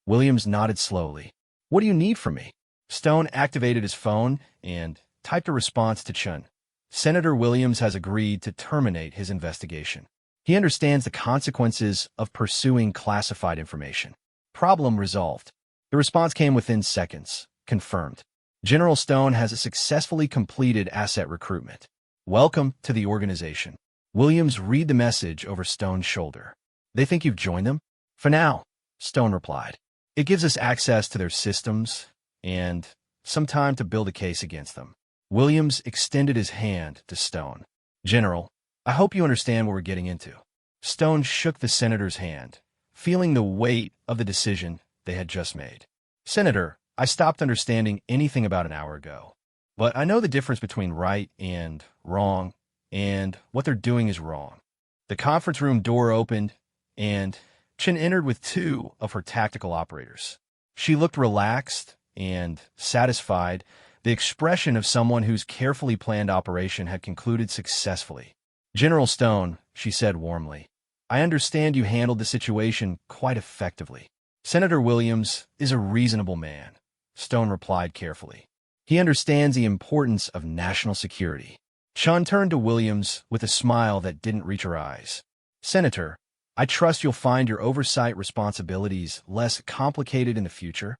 Williams nodded slowly. "What do you need from me?" Stone activated his phone and typed a response to Chun. "Senator Williams has agreed to terminate his investigation. He understands the consequences of pursuing classified information. Problem resolved." The response came within seconds. Confirmed. "General Stone has successfully completed asset recruitment. Welcome to the organization." Williams read the message over Stone's shoulder. "They think you've joined them?" "For now," Stone replied. "It gives us access to their systems and some time to build a case against them." Williams extended his hand to Stone. "General, I hope you understand what we're getting into." Stone shook the senator's hand, feeling the weight of the decision they had just made. "Senator, I stopped understanding anything about an hour ago. But I know the difference between right and wrong, and what they're doing is wrong." The conference room door opened, and Chen entered with 2 of her tactical operators. She looked relaxed and satisfied, the expression of someone whose carefully planned operation had concluded successfully. "General Stone," she said warmly, "I understand you handled the situation quite effectively." "Senator Williams is a reasonable man," Stone replied carefully. "He understands the importance of national security." Chun turned to Williams with a smile that didn't reach her eyes. "Senator, I trust you'll find your oversight responsibilities less complicated in the future."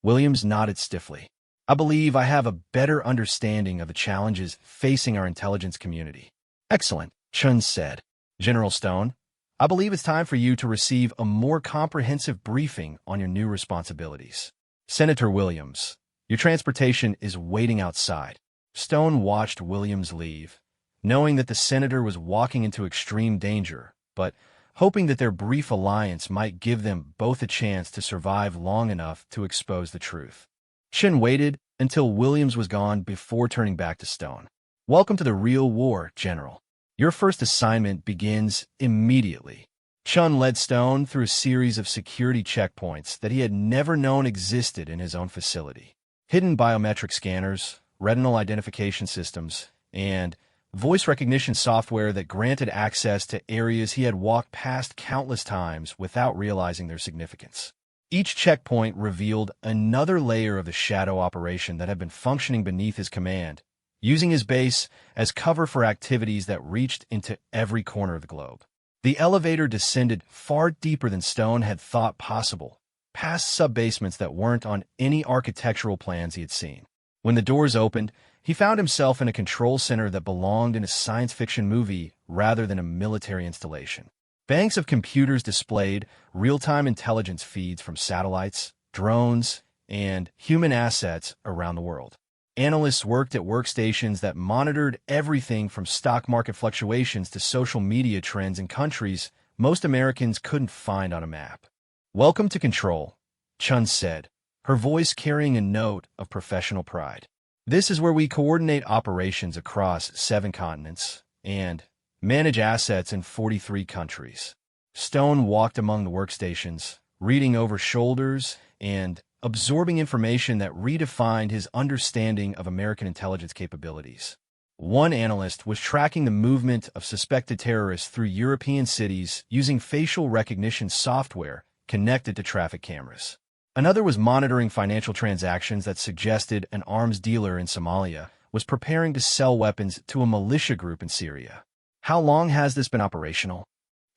Williams nodded stiffly. "I believe I have a better understanding of the challenges facing our intelligence community." "Excellent," Chun said. "General Stone, I believe it's time for you to receive a more comprehensive briefing on your new responsibilities." "Senator Williams, your transportation is waiting outside." Stone watched Williams leave, knowing that the senator was walking into extreme danger, but hoping that their brief alliance might give them both a chance to survive long enough to expose the truth. Chen waited until Williams was gone before turning back to Stone. "Welcome to the real war, General. Your first assignment begins immediately." Chun led Stone through a series of security checkpoints that he had never known existed in his own facility. Hidden biometric scanners, retinal identification systems, and voice recognition software that granted access to areas he had walked past countless times without realizing their significance. Each checkpoint revealed another layer of the shadow operation that had been functioning beneath his command, using his base as cover for activities that reached into every corner of the globe. The elevator descended far deeper than Stone had thought possible, past sub-basements that weren't on any architectural plans he had seen. When the doors opened, he found himself in a control center that belonged in a science fiction movie rather than a military installation. Banks of computers displayed real-time intelligence feeds from satellites, drones, and human assets around the world. Analysts worked at workstations that monitored everything from stock market fluctuations to social media trends in countries most Americans couldn't find on a map. "Welcome to Control," Chun said, her voice carrying a note of professional pride. "This is where we coordinate operations across 7 continents and manage assets in 43 countries." Stone walked among the workstations, reading over shoulders and absorbing information that redefined his understanding of American intelligence capabilities. One analyst was tracking the movement of suspected terrorists through European cities using facial recognition software connected to traffic cameras. Another was monitoring financial transactions that suggested an arms dealer in Somalia was preparing to sell weapons to a militia group in Syria. How long has this been operational?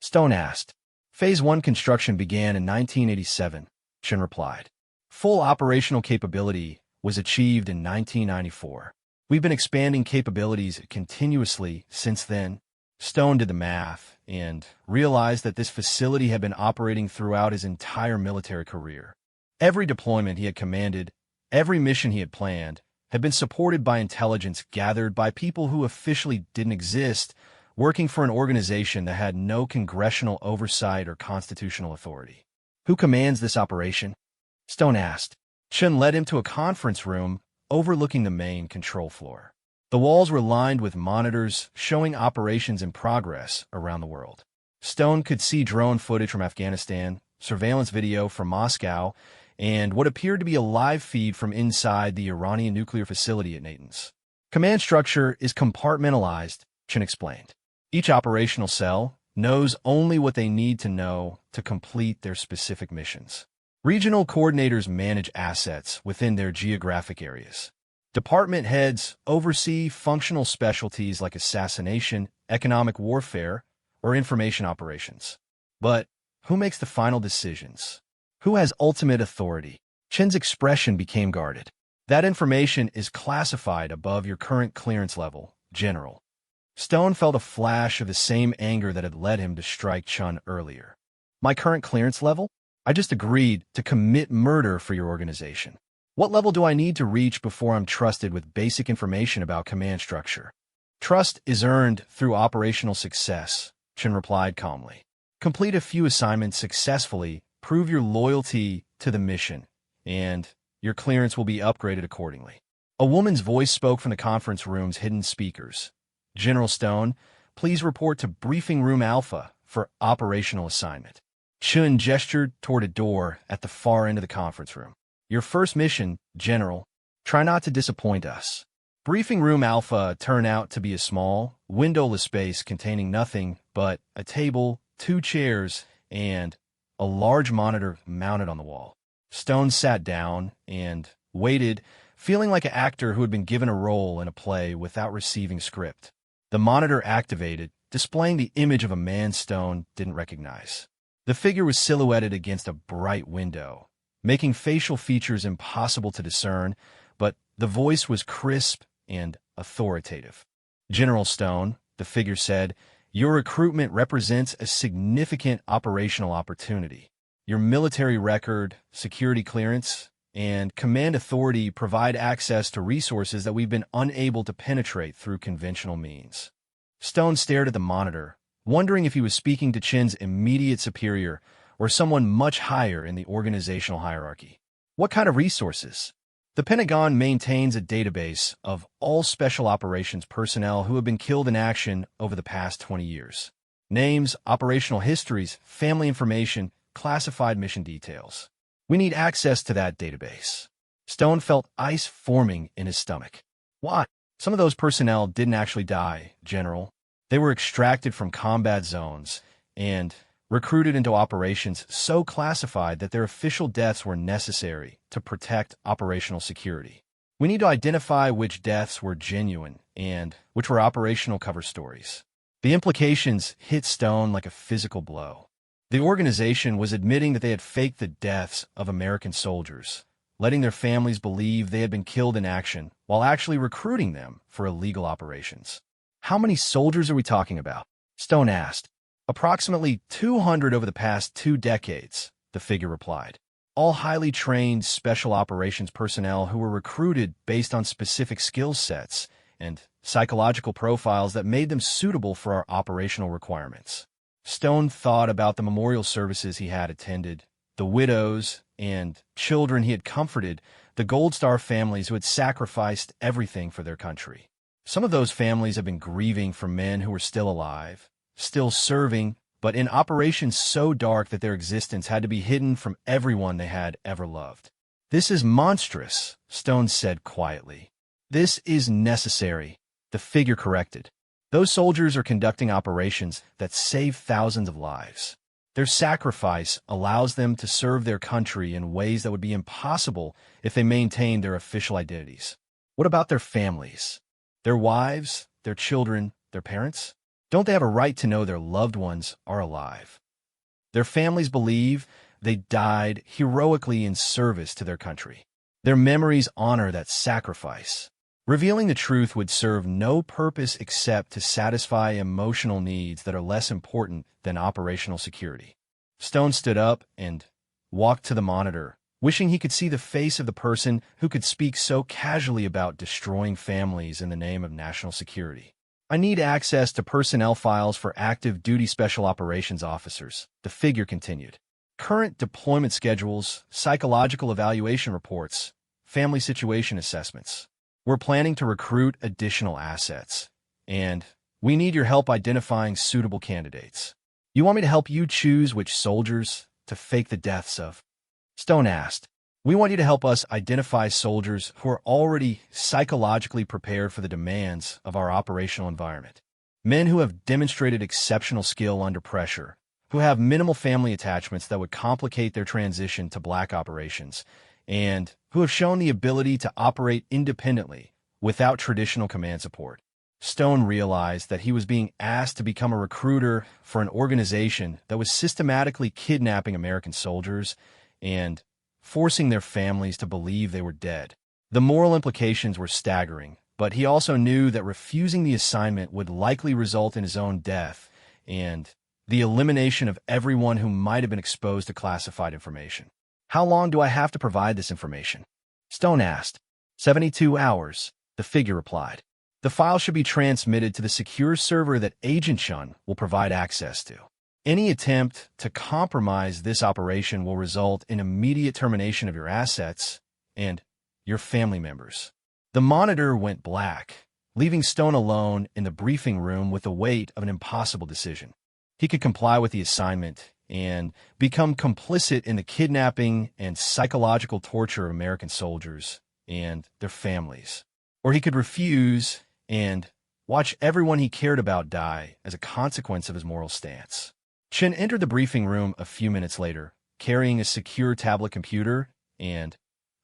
Stone asked. Phase 1 construction began in 1987, Chen replied. Full operational capability was achieved in 1994. We've been expanding capabilities continuously since then. Stone did the math and realized that this facility had been operating throughout his entire military career. Every deployment he had commanded, every mission he had planned, had been supported by intelligence gathered by people who officially didn't exist, working for an organization that had no congressional oversight or constitutional authority. Who commands this operation? Stone asked. Chen led him to a conference room overlooking the main control floor. The walls were lined with monitors showing operations in progress around the world. Stone could see drone footage from Afghanistan, surveillance video from Moscow, and what appeared to be a live feed from inside the Iranian nuclear facility at Natanz. Command structure is compartmentalized, Chen explained. Each operational cell knows only what they need to know to complete their specific missions. Regional coordinators manage assets within their geographic areas. Department heads oversee functional specialties like assassination, economic warfare, or information operations. But who makes the final decisions? Who has ultimate authority? Chen's expression became guarded. That information is classified above your current clearance level, General. Stone felt a flash of the same anger that had led him to strike Chen earlier. My current clearance level? I just agreed to commit murder for your organization. What level do I need to reach before I'm trusted with basic information about command structure? Trust is earned through operational success, Chen replied calmly. Complete a few assignments successfully, prove your loyalty to the mission, and your clearance will be upgraded accordingly. A woman's voice spoke from the conference room's hidden speakers. General Stone, please report to Briefing Room Alpha for operational assignment. Chen gestured toward a door at the far end of the conference room. Your first mission, General. Try not to disappoint us. Briefing Room Alpha turned out to be a small, windowless space containing nothing but a table, 2 chairs, and a large monitor mounted on the wall. Stone sat down and waited, feeling like an actor who had been given a role in a play without receiving script. The monitor activated, displaying the image of a man Stone didn't recognize. The figure was silhouetted against a bright window, making facial features impossible to discern, but the voice was crisp and authoritative. General Stone, the figure said, your recruitment represents a significant operational opportunity. Your military record, security clearance, and command authority provide access to resources that we've been unable to penetrate through conventional means. Stone stared at the monitor, wondering if he was speaking to Chen's immediate superior or someone much higher in the organizational hierarchy. What kind of resources? The Pentagon maintains a database of all special operations personnel who have been killed in action over the past 20 years. Names, operational histories, family information, classified mission details. We need access to that database. Stone felt ice forming in his stomach. Why? Some of those personnel didn't actually die, General. They were extracted from combat zones and recruited into operations so classified that their official deaths were necessary to protect operational security. We need to identify which deaths were genuine and which were operational cover stories. The implications hit Stone like a physical blow. The organization was admitting that they had faked the deaths of American soldiers, letting their families believe they had been killed in action while actually recruiting them for illegal operations. How many soldiers are we talking about? Stone asked. Approximately 200 over the past 2 decades, the figure replied. All highly trained special operations personnel who were recruited based on specific skill sets and psychological profiles that made them suitable for our operational requirements. Stone thought about the memorial services he had attended, the widows and children he had comforted, the Gold Star families who had sacrificed everything for their country. Some of those families have been grieving for men who were still alive, still serving, but in operations so dark that their existence had to be hidden from everyone they had ever loved. "This is monstrous," Stone said quietly. "This is necessary," the figure corrected. "Those soldiers are conducting operations that save thousands of lives. Their sacrifice allows them to serve their country in ways that would be impossible if they maintained their official identities." "What about their families? Their wives, their children, their parents? Don't they have a right to know their loved ones are alive? Their families believe they died heroically in service to their country. Their memories honor that sacrifice. Revealing the truth would serve no purpose except to satisfy emotional needs that are less important than operational security." Stone stood up and walked to the monitor, wishing he could see the face of the person who could speak so casually about destroying families in the name of national security. "I need access to personnel files for active duty special operations officers," the figure continued. "Current deployment schedules, psychological evaluation reports, family situation assessments. We're planning to recruit additional assets, and we need your help identifying suitable candidates." "You want me to help you choose which soldiers to fake the deaths of?" Stone asked. "We want you to help us identify soldiers who are already psychologically prepared for the demands of our operational environment. Men who have demonstrated exceptional skill under pressure, who have minimal family attachments that would complicate their transition to black operations, and who have shown the ability to operate independently without traditional command support." Stone realized that he was being asked to become a recruiter for an organization that was systematically kidnapping American soldiers and forcing their families to believe they were dead. The moral implications were staggering, but he also knew that refusing the assignment would likely result in his own death and the elimination of everyone who might have been exposed to classified information. "How long do I have to provide this information?" Stone asked. 72 hours, the figure replied. "The file should be transmitted to the secure server that Agent Chun will provide access to. Any attempt to compromise this operation will result in immediate termination of your assets and your family members." The monitor went black, leaving Stone alone in the briefing room with the weight of an impossible decision. He could comply with the assignment and become complicit in the kidnapping and psychological torture of American soldiers and their families. Or he could refuse and watch everyone he cared about die as a consequence of his moral stance. Chen entered the briefing room a few minutes later, carrying a secure tablet computer and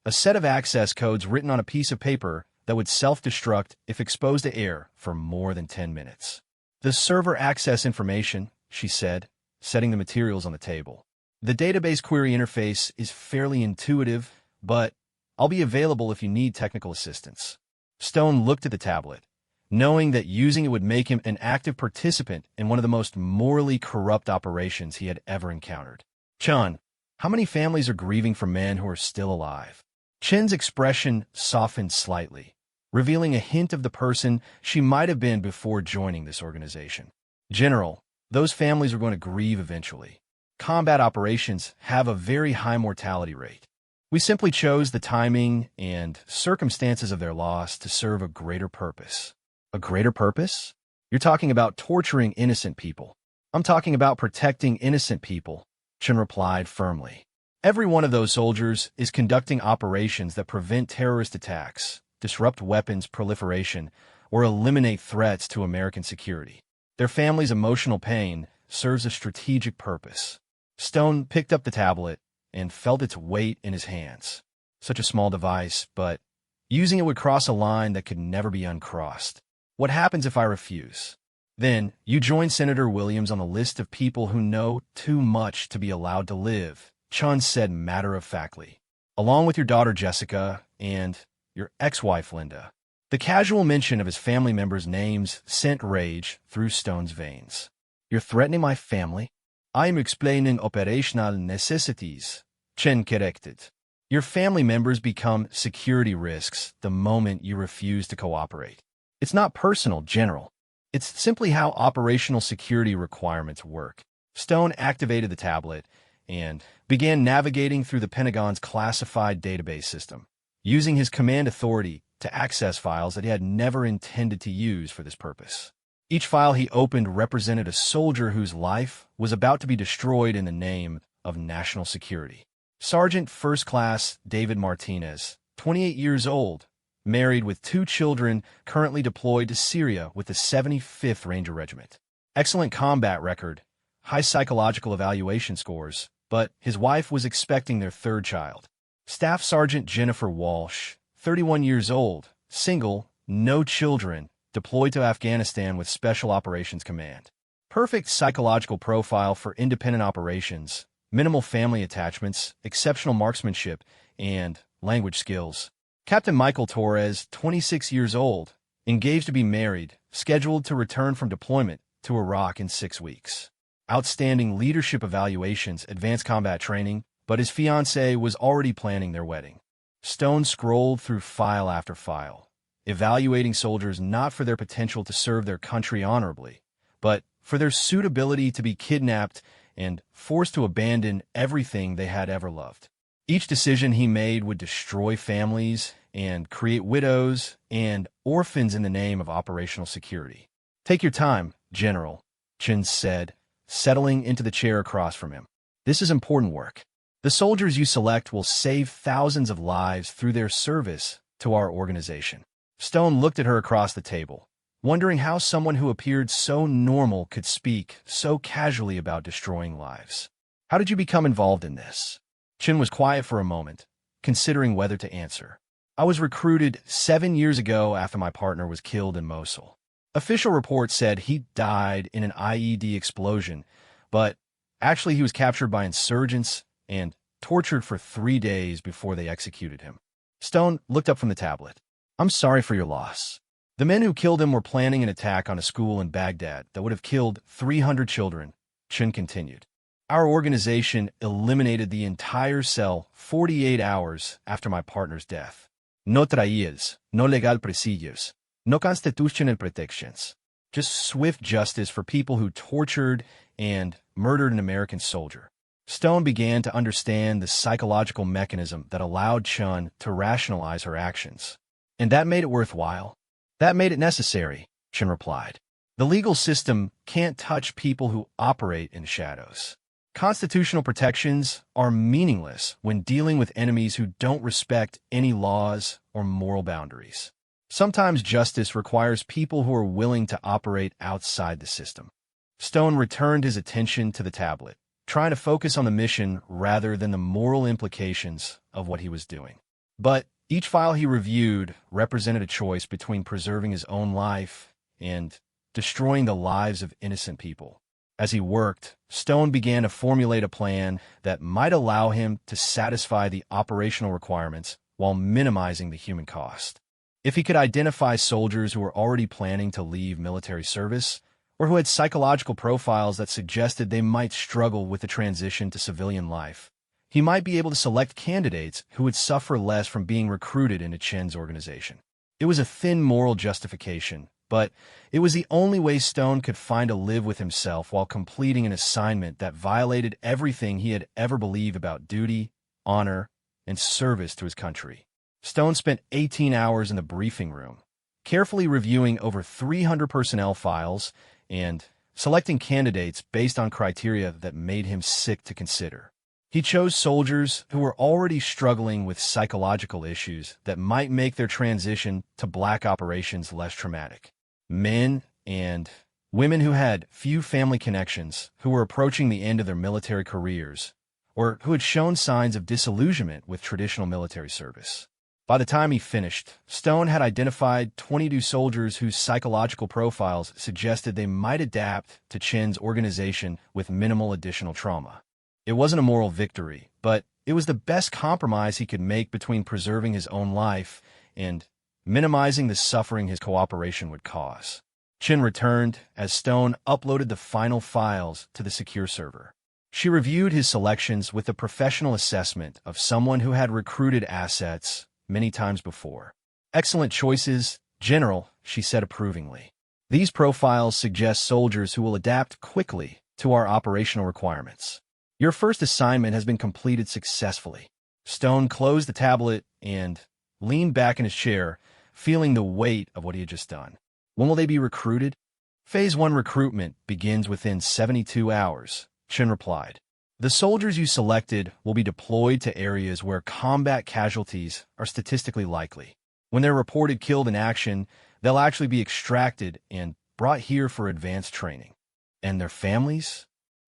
a set of access codes written on a piece of paper that would self-destruct if exposed to air for more than 10 minutes. "The server access information," she said, setting the materials on the table. "The database query interface is fairly intuitive, but I'll be available if you need technical assistance." Stone looked at the tablet, knowing that using it would make him an active participant in one of the most morally corrupt operations he had ever encountered. "Chun, how many families are grieving for men who are still alive?" Chen's expression softened slightly, revealing a hint of the person she might have been before joining this organization. "General, those families are going to grieve eventually. Combat operations have a very high mortality rate. We simply chose the timing and circumstances of their loss to serve a greater purpose." "A greater purpose? You're talking about torturing innocent people." "I'm talking about protecting innocent people," Chen replied firmly. "Every one of those soldiers is conducting operations that prevent terrorist attacks, disrupt weapons proliferation, or eliminate threats to American security. Their families' emotional pain serves a strategic purpose." Stone picked up the tablet and felt its weight in his hands. Such a small device, but using it would cross a line that could never be uncrossed. "What happens if I refuse?" "Then you join Senator Williams on the list of people who know too much to be allowed to live," Chun said matter-of-factly, "along with your daughter Jessica and your ex-wife Linda." The casual mention of his family members' names sent rage through Stone's veins. "You're threatening my family?" "I'm explaining operational necessities," Chen corrected. "Your family members become security risks the moment you refuse to cooperate. It's not personal, General. It's simply how operational security requirements work." Stone activated the tablet and began navigating through the Pentagon's classified database system, using his command authority to access files that he had never intended to use for this purpose. Each file he opened represented a soldier whose life was about to be destroyed in the name of national security. Sergeant First Class David Martinez, 28 years old, married with 2 children, currently deployed to Syria with the 75th Ranger Regiment. Excellent combat record, high psychological evaluation scores, but his wife was expecting their 3rd child. Staff Sergeant Jennifer Walsh, 31 years old, single, no children, deployed to Afghanistan with Special Operations Command. Perfect psychological profile for independent operations, minimal family attachments, exceptional marksmanship, and language skills. Captain Michael Torres, 26 years old, engaged to be married, scheduled to return from deployment to Iraq in 6 weeks. Outstanding leadership evaluations, advanced combat training, but his fiancée was already planning their wedding. Stone scrolled through file after file, evaluating soldiers not for their potential to serve their country honorably, but for their suitability to be kidnapped and forced to abandon everything they had ever loved. Each decision he made would destroy families and create widows and orphans in the name of operational security. "Take your time, General," Chin said, settling into the chair across from him. "This is important work. The soldiers you select will save thousands of lives through their service to our organization." Stone looked at her across the table, wondering how someone who appeared so normal could speak so casually about destroying lives. "How did you become involved in this?" Chin was quiet for a moment, considering whether to answer. "I was recruited 7 years ago after my partner was killed in Mosul. Official reports said he died in an IED explosion, but actually he was captured by insurgents and tortured for 3 days before they executed him." Stone looked up from the tablet. "I'm sorry for your loss. The men who killed him were planning an attack on a school in Baghdad that would have killed 300 children," Chin continued. "Our organization eliminated the entire cell 48 hours after my partner's death. No traías, no legal presillos, no constitutional protections. Just swift justice for people who tortured and murdered an American soldier." Stone began to understand the psychological mechanism that allowed Chun to rationalize her actions. "And that made it worthwhile. That made it necessary," Chin replied. "The legal system can't touch people who operate in the shadows. Constitutional protections are meaningless when dealing with enemies who don't respect any laws or moral boundaries. Sometimes justice requires people who are willing to operate outside the system." Stone returned his attention to the tablet, trying to focus on the mission rather than the moral implications of what he was doing. But each file he reviewed represented a choice between preserving his own life and destroying the lives of innocent people. As he worked, Stone began to formulate a plan that might allow him to satisfy the operational requirements while minimizing the human cost. If he could identify soldiers who were already planning to leave military service, or who had psychological profiles that suggested they might struggle with the transition to civilian life, he might be able to select candidates who would suffer less from being recruited into Chen's organization. It was a thin moral justification, but it was the only way Stone could find to live with himself while completing an assignment that violated everything he had ever believed about duty, honor, and service to his country. Stone spent 18 hours in the briefing room, carefully reviewing over 300 personnel files and selecting candidates based on criteria that made him sick to consider. He chose soldiers who were already struggling with psychological issues that might make their transition to black operations less traumatic. Men and women who had few family connections, who were approaching the end of their military careers, or who had shown signs of disillusionment with traditional military service. By the time he finished, Stone had identified 22 soldiers whose psychological profiles suggested they might adapt to Chen's organization with minimal additional trauma. It wasn't a moral victory, but it was the best compromise he could make between preserving his own life and minimizing the suffering his cooperation would cause. Chen returned as Stone uploaded the final files to the secure server. She reviewed his selections with a professional assessment of someone who had recruited assets many times before. "Excellent choices, General," she said approvingly. "These profiles suggest soldiers who will adapt quickly to our operational requirements. Your first assignment has been completed successfully." Stone closed the tablet and leaned back in his chair, feeling the weight of what he had just done. "When will they be recruited?" Phase 1 recruitment begins within 72 hours, Chen replied. The soldiers you selected will be deployed to areas where combat casualties are statistically likely. When they're reported killed in action, they'll actually be extracted and brought here for advanced training. And their families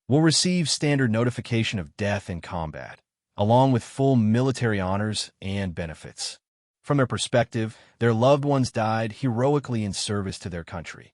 will receive standard notification of death in combat, along with full military honors and benefits. From their perspective, their loved ones died heroically in service to their country.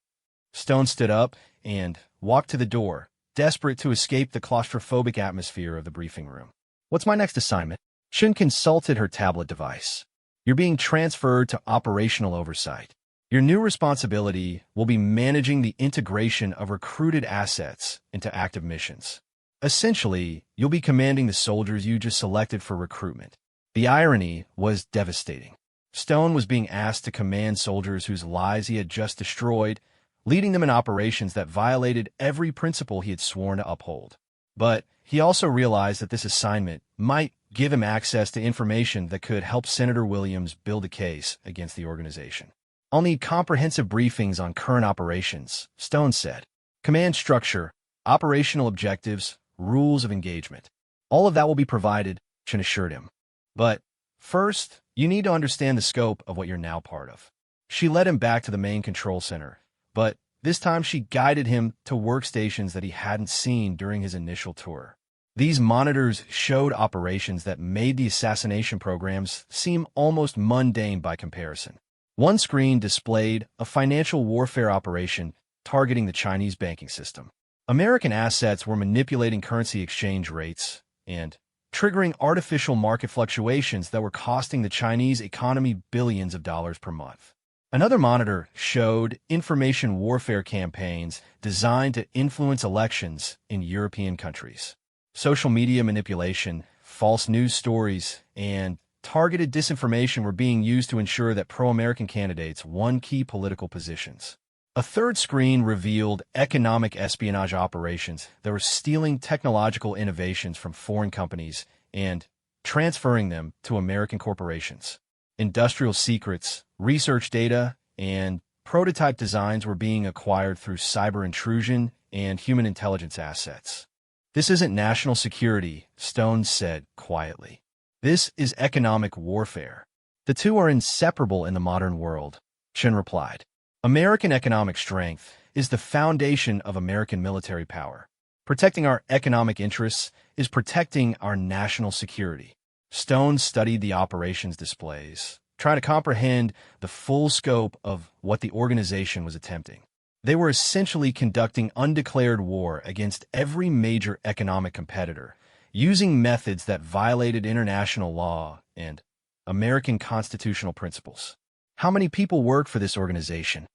Stone stood up and walked to the door, desperate to escape the claustrophobic atmosphere of the briefing room. What's my next assignment? Chen consulted her tablet device. You're being transferred to operational oversight. Your new responsibility will be managing the integration of recruited assets into active missions. Essentially, you'll be commanding the soldiers you just selected for recruitment. The irony was devastating. Stone was being asked to command soldiers whose lives he had just destroyed, leading them in operations that violated every principle he had sworn to uphold. But he also realized that this assignment might give him access to information that could help Senator Williams build a case against the organization. I'll need comprehensive briefings on current operations, Stone said. Command structure, operational objectives, rules of engagement. All of that will be provided, Chen assured him. But first, you need to understand the scope of what you're now part of. She led him back to the main control center, but this time she guided him to workstations that he hadn't seen during his initial tour. These monitors showed operations that made the assassination programs seem almost mundane by comparison. One screen displayed a financial warfare operation targeting the Chinese banking system. American assets were manipulating currency exchange rates and triggering artificial market fluctuations that were costing the Chinese economy billions of dollars per month. Another monitor showed information warfare campaigns designed to influence elections in European countries. Social media manipulation, false news stories, and targeted disinformation were being used to ensure that pro-American candidates won key political positions. A third screen revealed economic espionage operations that were stealing technological innovations from foreign companies and transferring them to American corporations. Industrial secrets, research data, and prototype designs were being acquired through cyber intrusion and human intelligence assets. This isn't national security, Stone said quietly. This is economic warfare. The two are inseparable in the modern world, Chen replied. American economic strength is the foundation of American military power. Protecting our economic interests is protecting our national security. Stone studied the operations displays, trying to comprehend the full scope of what the organization was attempting. They were essentially conducting undeclared war against every major economic competitor, using methods that violated international law and American constitutional principles. How many people work for this organization?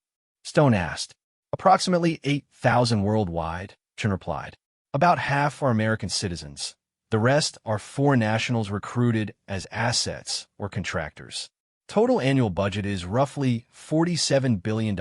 Stone asked. Approximately 8,000 worldwide, Chen replied. About half are American citizens. The rest are foreign nationals recruited as assets or contractors. Total annual budget is roughly $47 billion,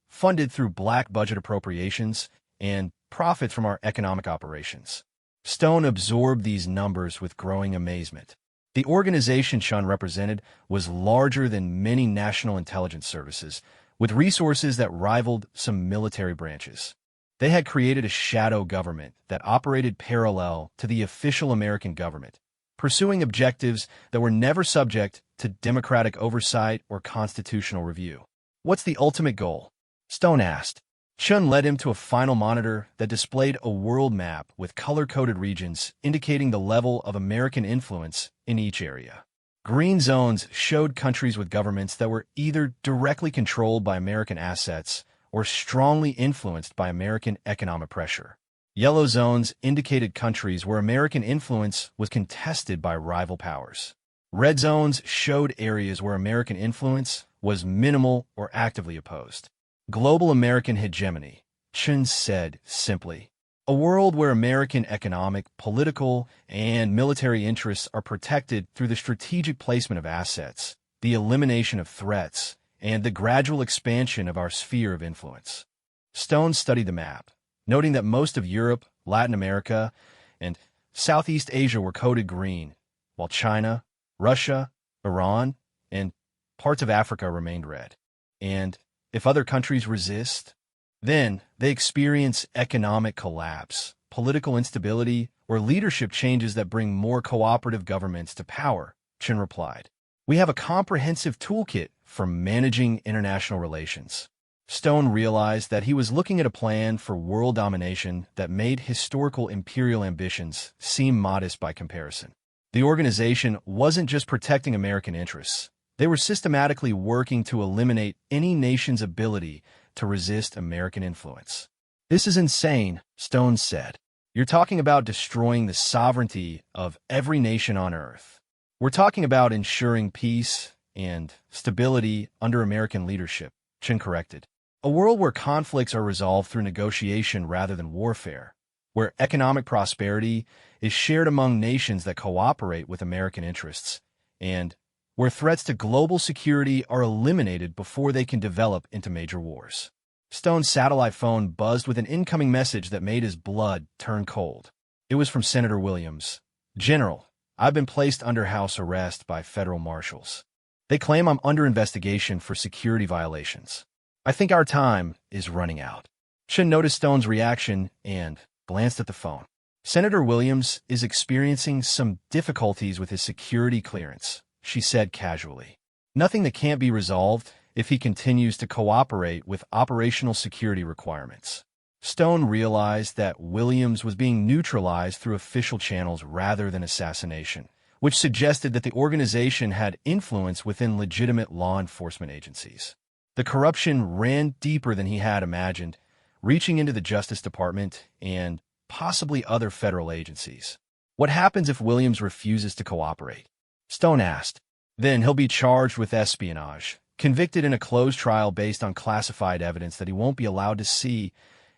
funded through black budget appropriations and profits from our economic operations. Stone absorbed these numbers with growing amazement. The organization Chen represented was larger than many national intelligence services, with resources that rivaled some military branches. They had created a shadow government that operated parallel to the official American government, pursuing objectives that were never subject to democratic oversight or constitutional review. What's the ultimate goal? Stone asked. Chen led him to a final monitor that displayed a world map with color-coded regions indicating the level of American influence in each area. Green zones showed countries with governments that were either directly controlled by American assets or strongly influenced by American economic pressure. Yellow zones indicated countries where American influence was contested by rival powers. Red zones showed areas where American influence was minimal or actively opposed. Global American hegemony, Chen said simply. A world where American economic, political, and military interests are protected through the strategic placement of assets, the elimination of threats, and the gradual expansion of our sphere of influence. Stone studied the map, noting that most of Europe, Latin America, and Southeast Asia were coded green, while China, Russia, Iran, and parts of Africa remained red. And if other countries resist, Then, they experience economic collapse, political instability, or leadership changes that bring more cooperative governments to power, Chen replied. We have a comprehensive toolkit for managing international relations. Stone realized that he was looking at a plan for world domination that made historical imperial ambitions seem modest by comparison. The organization wasn't just protecting American interests. They were systematically working to eliminate any nation's ability to resist American influence. This is insane, Stone said. You're talking about destroying the sovereignty of every nation on Earth. We're talking about ensuring peace and stability under American leadership, Chen corrected. A world where conflicts are resolved through negotiation rather than warfare, where economic prosperity is shared among nations that cooperate with American interests, and where threats to global security are eliminated before they can develop into major wars. Stone's satellite phone buzzed with an incoming message that made his blood turn cold. It was from Senator Williams. General, I've been placed under house arrest by federal marshals. They claim I'm under investigation for security violations. I think our time is running out. Chen noticed Stone's reaction and glanced at the phone. Senator Williams is experiencing some difficulties with his security clearance, she said casually. Nothing that can't be resolved if he continues to cooperate with operational security requirements. Stone realized that Williams was being neutralized through official channels rather than assassination, which suggested that the organization had influence within legitimate law enforcement agencies. The corruption ran deeper than he had imagined, reaching into the Justice Department and possibly other federal agencies. What happens if Williams refuses to cooperate? Stone asked. Then he'll be charged with espionage, convicted in a closed trial based on classified evidence that he won't be allowed to see,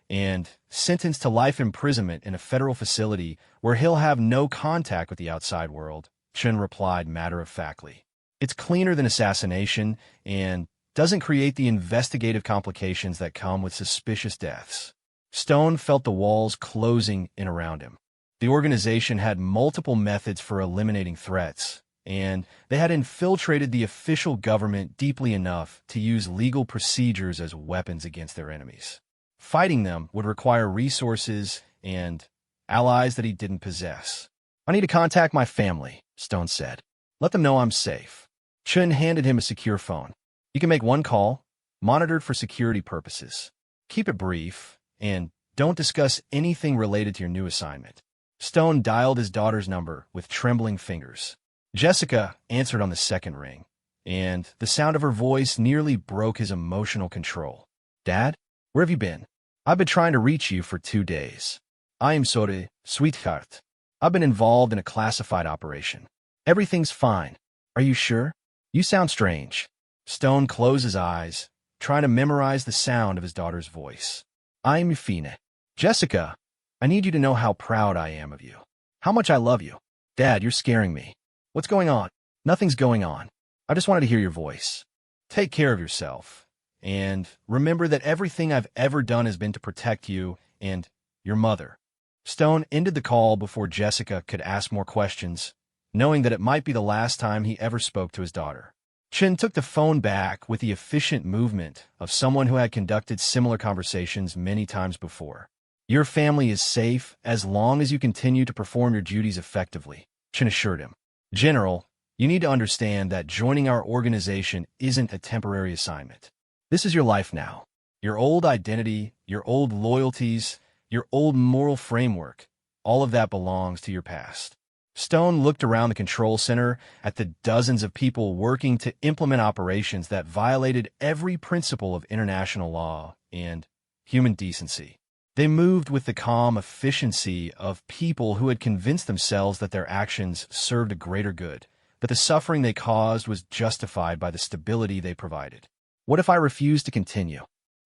and sentenced to life imprisonment in a federal facility where he'll have no contact with the outside world, Chen replied matter-of-factly. It's cleaner than assassination and doesn't create the investigative complications that come with suspicious deaths. Stone felt the walls closing in around him. The organization had multiple methods for eliminating threats, and they had infiltrated the official government deeply enough to use legal procedures as weapons against their enemies. Fighting them would require resources and allies that he didn't possess. I need to contact my family, Stone said. Let them know I'm safe. Chen handed him a secure phone. You can make one call, monitored for security purposes. Keep it brief, and don't discuss anything related to your new assignment. Stone dialed his daughter's number with trembling fingers. Jessica answered on the second ring, and the sound of her voice nearly broke his emotional control. Dad, where have you been? I've been trying to reach you for 2 days. I am sorry, sweetheart. I've been involved in a classified operation. Everything's fine. Are you sure? You sound strange. Stone closed his eyes, trying to memorize the sound of his daughter's voice. I'm Fine. Jessica, I need you to know how proud I am of you. How much I love you. Dad, you're scaring me. What's going on? Nothing's going on. I just wanted to hear your voice. Take care of yourself. And remember that everything I've ever done has been to protect you and your mother. Stone ended the call before Jessica could ask more questions, knowing that it might be the last time he ever spoke to his daughter. Chen took the phone back with the efficient movement of someone who had conducted similar conversations many times before. Your family is safe as long as you continue to perform your duties effectively, Chen assured him. General, you need to understand that joining our organization isn't a temporary assignment. This is your life now. Your old identity, your old loyalties, your old moral framework, all of that belongs to your past. Stone looked around the control center at the dozens of people working to implement operations that violated every principle of international law and human decency. They moved with the calm efficiency of people who had convinced themselves that their actions served a greater good, that the suffering they caused was justified by the stability they provided. What if I refuse to continue?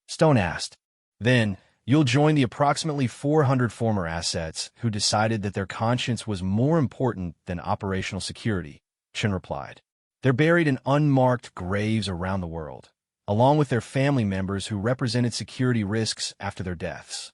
Stone asked. Then, you'll join the approximately 400 former assets who decided that their conscience was more important than operational security, Chen replied. They're buried in unmarked graves around the world, along with their family members who represented security risks after their deaths.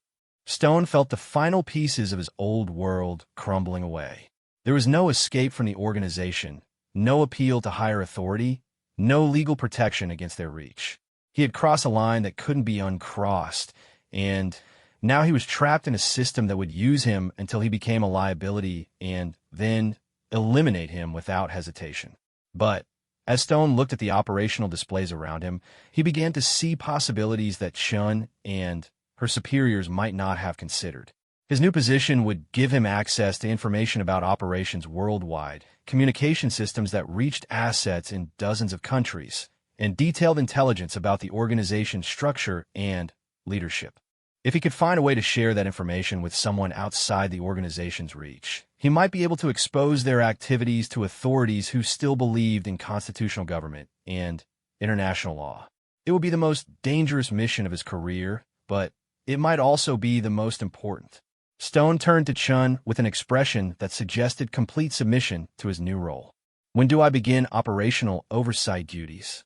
Stone felt the final pieces of his old world crumbling away. There was no escape from the organization, no appeal to higher authority, no legal protection against their reach. He had crossed a line that couldn't be uncrossed, and now he was trapped in a system that would use him until he became a liability and then eliminate him without hesitation. But as Stone looked at the operational displays around him, he began to see possibilities that Chun and her superiors might not have considered. His new position would give him access to information about operations worldwide, communication systems that reached assets in dozens of countries, and detailed intelligence about the organization's structure and leadership. If he could find a way to share that information with someone outside the organization's reach, he might be able to expose their activities to authorities who still believed in constitutional government and international law. It would be the most dangerous mission of his career, but it might also be the most important. Stone turned to Chun with an expression that suggested complete submission to his new role. "When do I begin operational oversight duties?"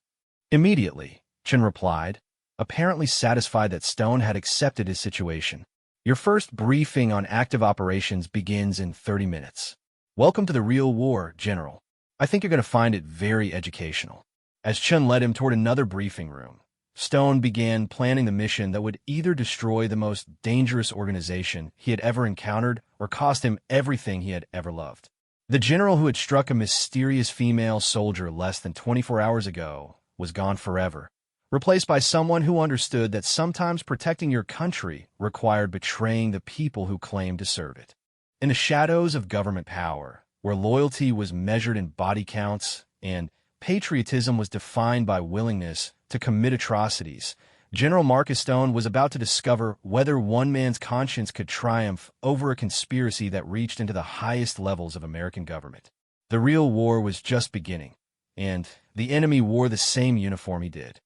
"Immediately," Chun replied, apparently satisfied that Stone had accepted his situation. "Your first briefing on active operations begins in 30 minutes. Welcome to the real war, General. I think you're going to find it very educational." As Chun led him toward another briefing room, Stone began planning the mission that would either destroy the most dangerous organization he had ever encountered or cost him everything he had ever loved. The general who had struck a mysterious female soldier less than 24 hours ago was gone forever, replaced by someone who understood that sometimes protecting your country required betraying the people who claimed to serve it. In the shadows of government power, where loyalty was measured in body counts and patriotism was defined by willingness to commit atrocities, General Marcus Stone was about to discover whether one man's conscience could triumph over a conspiracy that reached into the highest levels of American government. The real war was just beginning, and the enemy wore the same uniform he did.